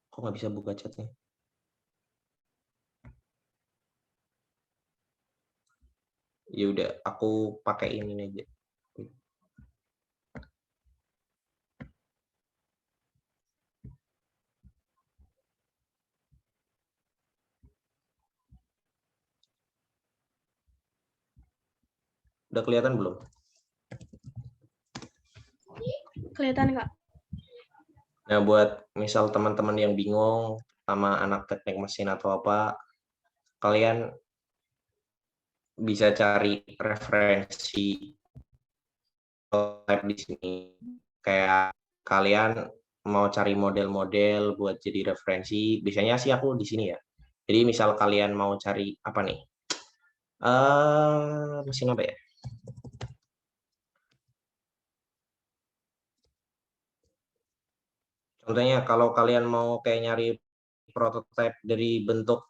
Kok nggak bisa buka chatnya? Ya udah, aku pakai ini aja. Udah kelihatan belum? Kelihatan Kak. Nah, buat misal teman-teman yang bingung sama anak teknik mesin atau apa, kalian bisa cari referensi di sini. Kayak kalian mau cari model-model buat jadi referensi, biasanya sih aku di sini ya. Jadi misal kalian mau cari apa nih? Mesin apa ya? Contohnya kalau kalian mau kayak nyari prototipe dari bentuk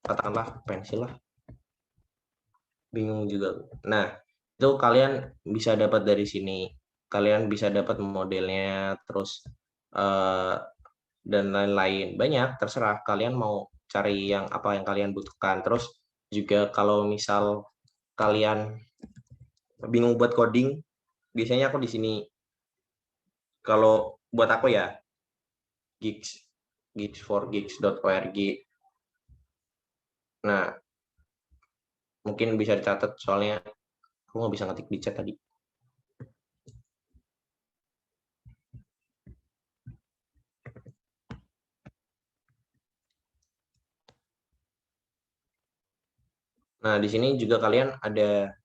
katakanlah pensil lah. Bingung juga. Nah, itu kalian bisa dapat dari sini. Kalian bisa dapat modelnya terus dan lain-lain. Banyak, terserah kalian mau cari yang apa yang kalian butuhkan. Terus juga kalau misal kalian bingung buat coding, biasanya aku di sini. Kalau buat aku ya, gigs4gigs.org. Nah, mungkin bisa dicatat soalnya aku nggak bisa ngetik di chat tadi. Nah, di sini juga kalian ada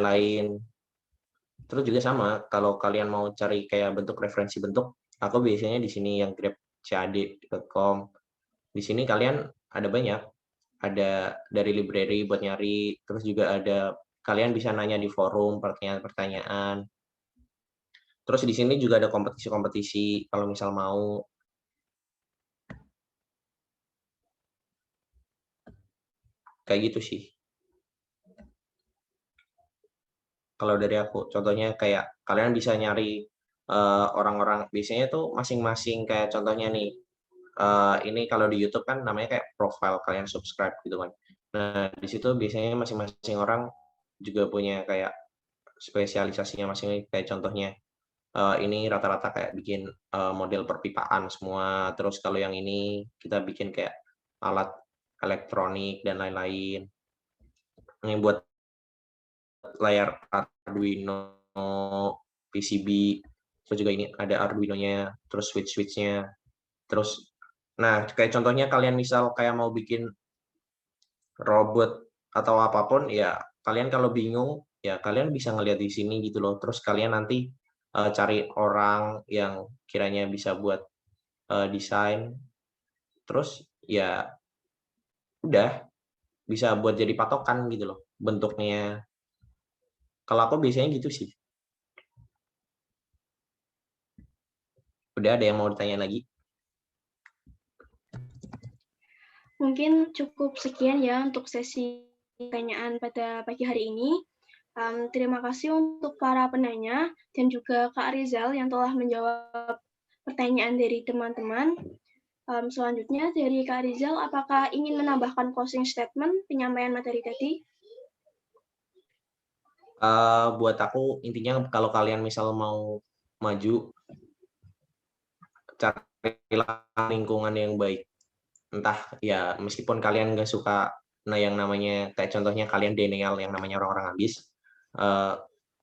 lain. Terus juga sama, kalau kalian mau cari kayak bentuk referensi bentuk, aku biasanya di sini yang grabcad.com. Di sini kalian ada banyak, ada dari library buat nyari, terus juga ada kalian bisa nanya di forum pertanyaan-pertanyaan. Terus di sini juga ada kompetisi-kompetisi kalau misal mau. Kayak gitu sih. Kalau dari aku, contohnya kayak kalian bisa nyari orang-orang biasanya tuh masing-masing kayak contohnya nih ini kalau di YouTube kan namanya kayak profile kalian subscribe gitu kan. Nah, di situ biasanya masing-masing orang juga punya kayak spesialisasinya masing-masing. Kayak contohnya ini rata-rata kayak bikin model perpipaan semua. Terus kalau yang ini kita bikin kayak alat elektronik dan lain-lain. Yang buat layar Arduino, PCB, terus juga ini ada Arduino-nya, terus switch-switch-nya. Terus, nah kayak contohnya kalian misal kayak mau bikin robot atau apapun, ya kalian kalau bingung, ya kalian bisa ngeliat di sini gitu loh. Terus kalian nanti cari orang yang kiranya bisa buat desain, terus ya udah bisa buat jadi patokan gitu loh bentuknya. Kalau aku biasanya gitu sih. Udah ada yang mau ditanya lagi? Mungkin cukup sekian ya untuk sesi pertanyaan pada pagi hari ini. Terima kasih untuk para penanya dan juga Kak Rizal yang telah menjawab pertanyaan dari teman-teman. Selanjutnya dari Kak Rizal, apakah ingin menambahkan closing statement penyampaian materi tadi? Buat aku intinya kalau kalian misal mau maju, carilah lingkungan yang baik. Entah ya meskipun kalian nggak suka, nah yang namanya kayak contohnya kalian denial yang namanya orang-orang habis.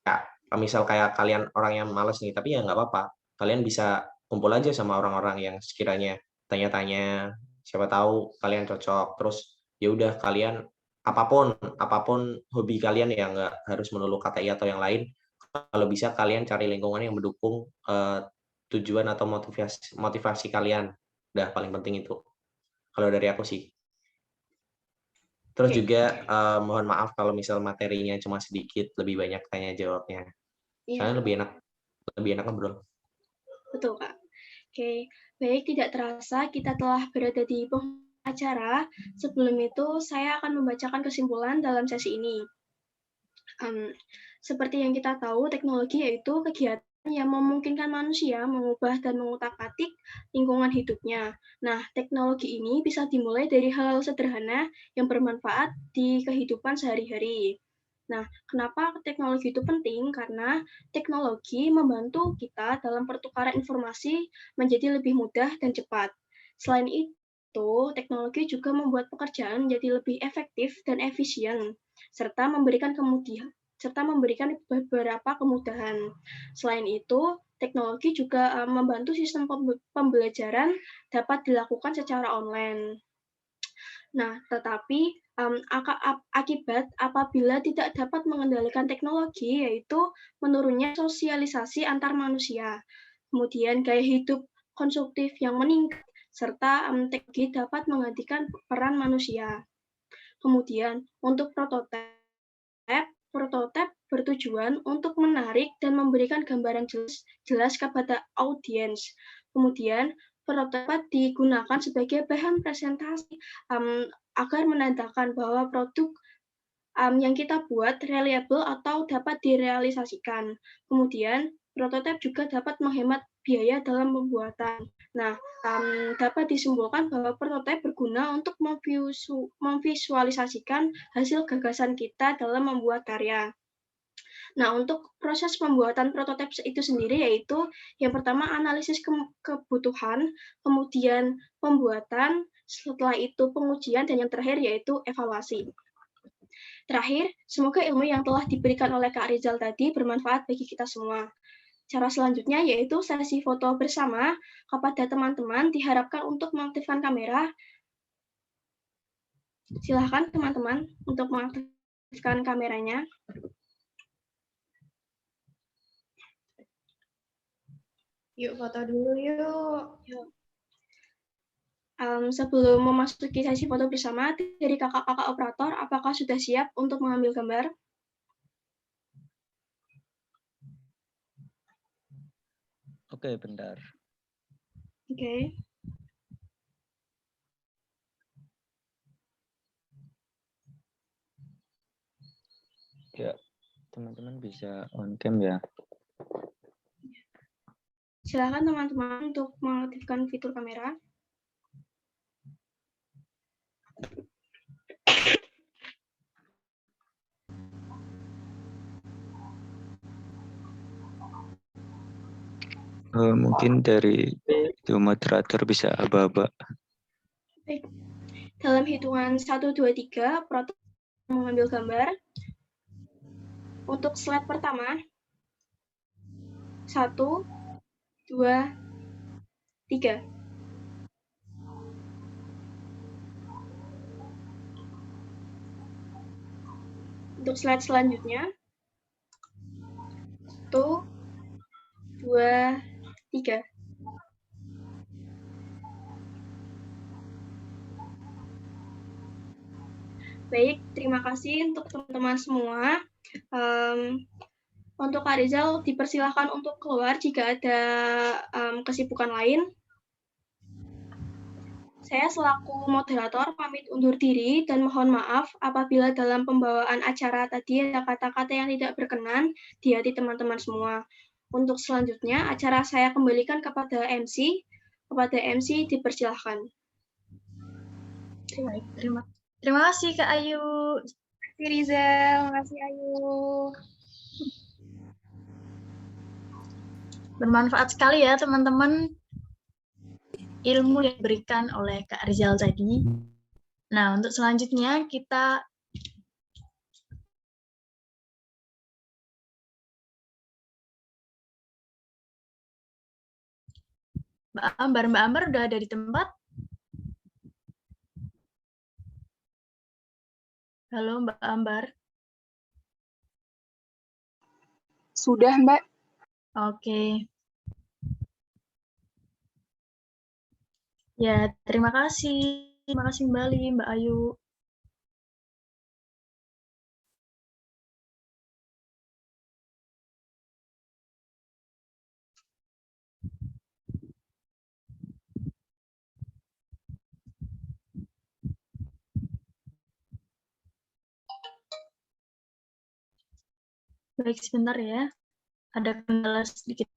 Ya, misal kayak kalian orang yang malas nih, tapi ya nggak apa-apa. Kalian bisa kumpul aja sama orang-orang yang sekiranya tanya-tanya, siapa tahu kalian cocok. Terus ya udah kalian apapun hobi kalian ya nggak harus melulu KTI atau yang lain. Kalau bisa kalian cari lingkungan yang mendukung tujuan atau motivasi kalian. Udah paling penting itu. Kalau dari aku sih. Terus juga mohon maaf kalau misal materinya cuma sedikit, lebih banyak tanya jawabnya. Soalnya lebih enak ngobrol. Betul, Kak. Oke, baik, tidak terasa kita telah berada di penghujung acara. Sebelum itu, saya akan membacakan kesimpulan dalam sesi ini. Seperti yang kita tahu, teknologi yaitu kegiatan yang memungkinkan manusia mengubah dan mengutak-atik lingkungan hidupnya. Nah, teknologi ini bisa dimulai dari hal sederhana yang bermanfaat di kehidupan sehari-hari. Nah, kenapa teknologi itu penting? Karena teknologi membantu kita dalam pertukaran informasi menjadi lebih mudah dan cepat. Selain itu, teknologi juga membuat pekerjaan menjadi lebih efektif dan efisien, serta memberikan beberapa kemudahan. Selain itu, teknologi juga membantu sistem pembelajaran dapat dilakukan secara online. Nah, tetapi akibat apabila tidak dapat mengendalikan teknologi, yaitu menurunnya sosialisasi antar manusia, kemudian gaya hidup konsumtif yang meningkat, serta teknologi dapat menggantikan peran manusia. Kemudian, untuk prototipe bertujuan untuk menarik dan memberikan gambaran jelas kepada audiens. Kemudian, prototipe digunakan sebagai bahan presentasi agar menandakan bahwa produk yang kita buat reliable atau dapat direalisasikan. Kemudian, prototipe juga dapat menghemat biaya dalam pembuatan. Nah, dapat disimpulkan bahwa prototipe berguna untuk memvisualisasikan hasil gagasan kita dalam membuat karya. Nah, untuk proses pembuatan prototipe itu sendiri yaitu yang pertama analisis kebutuhan, kemudian pembuatan, setelah itu pengujian, dan yang terakhir yaitu evaluasi. Terakhir, semoga ilmu yang telah diberikan oleh Kak Rizal tadi bermanfaat bagi kita semua. Cara selanjutnya yaitu sesi foto bersama. Kepada teman-teman diharapkan untuk mengaktifkan kamera. Silakan teman-teman untuk mengaktifkan kameranya. Yuk foto dulu yuk. Sebelum memasuki sesi foto bersama, dari kakak-kakak operator, apakah sudah siap untuk mengambil gambar? Oke, bentar. Oke. Ya, teman-teman bisa on cam ya. Silakan teman-teman untuk mengaktifkan fitur kamera. Mungkin dari itu moderator bisa aba-aba. Baik. Dalam hitungan 1, 2, 3, Proto mengambil gambar. Untuk slide pertama, 1, 2, 3. Untuk slide selanjutnya, 1, 2, 3. Baik, terima kasih untuk teman-teman semua. Untuk Kak Rizal, dipersilahkan untuk keluar jika ada kesibukan lain. Saya selaku moderator pamit undur diri dan mohon maaf apabila dalam pembawaan acara tadi ada kata-kata yang tidak berkenan di hati teman-teman semua. Untuk selanjutnya, acara saya kembalikan kepada MC. Kepada MC, dipersilahkan. Terima kasih Kak Ayu. Terima kasih Rizal, terima kasih Ayu. Bermanfaat sekali ya teman-teman ilmu yang diberikan oleh Kak Rizal tadi. Nah, untuk selanjutnya kita Mbak Ambar udah ada di tempat? Halo Mbak Ambar. Sudah, Mbak. Oke. Ya, terima kasih. Terima kasih kembali Mbak Ayu. Baik, sebentar ya. Ada kendala sedikit.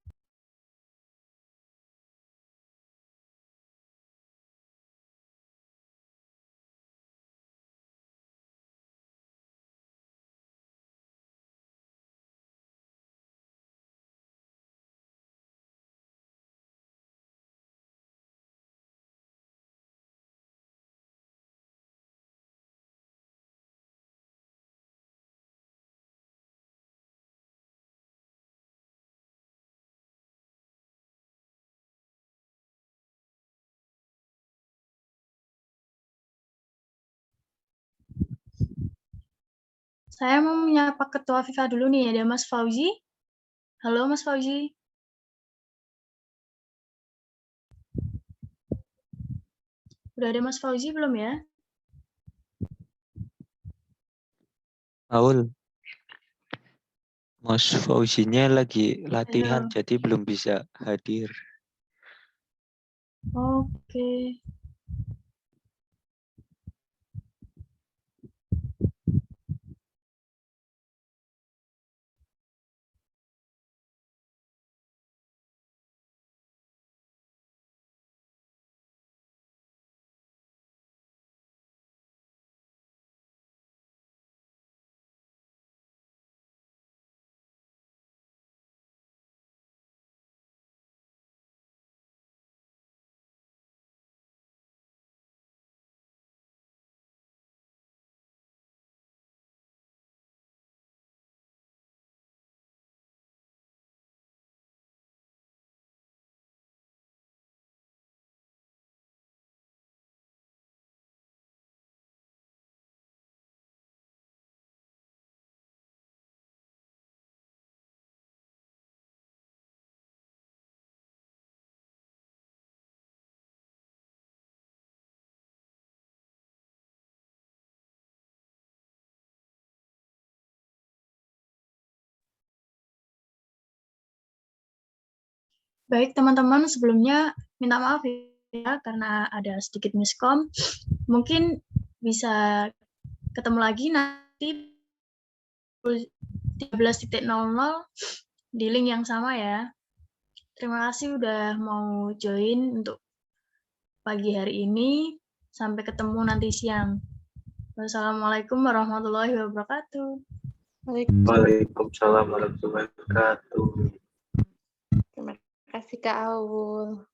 Saya mau menyapa Ketua FIFA dulu nih, ada Mas Fauzi. Halo Mas Fauzi. Udah ada Mas Fauzi belum ya? Aul, Mas Fauzinya lagi latihan, Halo. jadi belum bisa hadir. Oke. Baik teman-teman, sebelumnya minta maaf ya karena ada sedikit miskom. Mungkin bisa ketemu lagi nanti 13.00 di link yang sama ya. Terima kasih udah mau join untuk pagi hari ini. Sampai ketemu nanti siang. Wassalamualaikum warahmatullahi wabarakatuh. Waalaikumsalam warahmatullahi wabarakatuh. Terima kasih Kak Aul.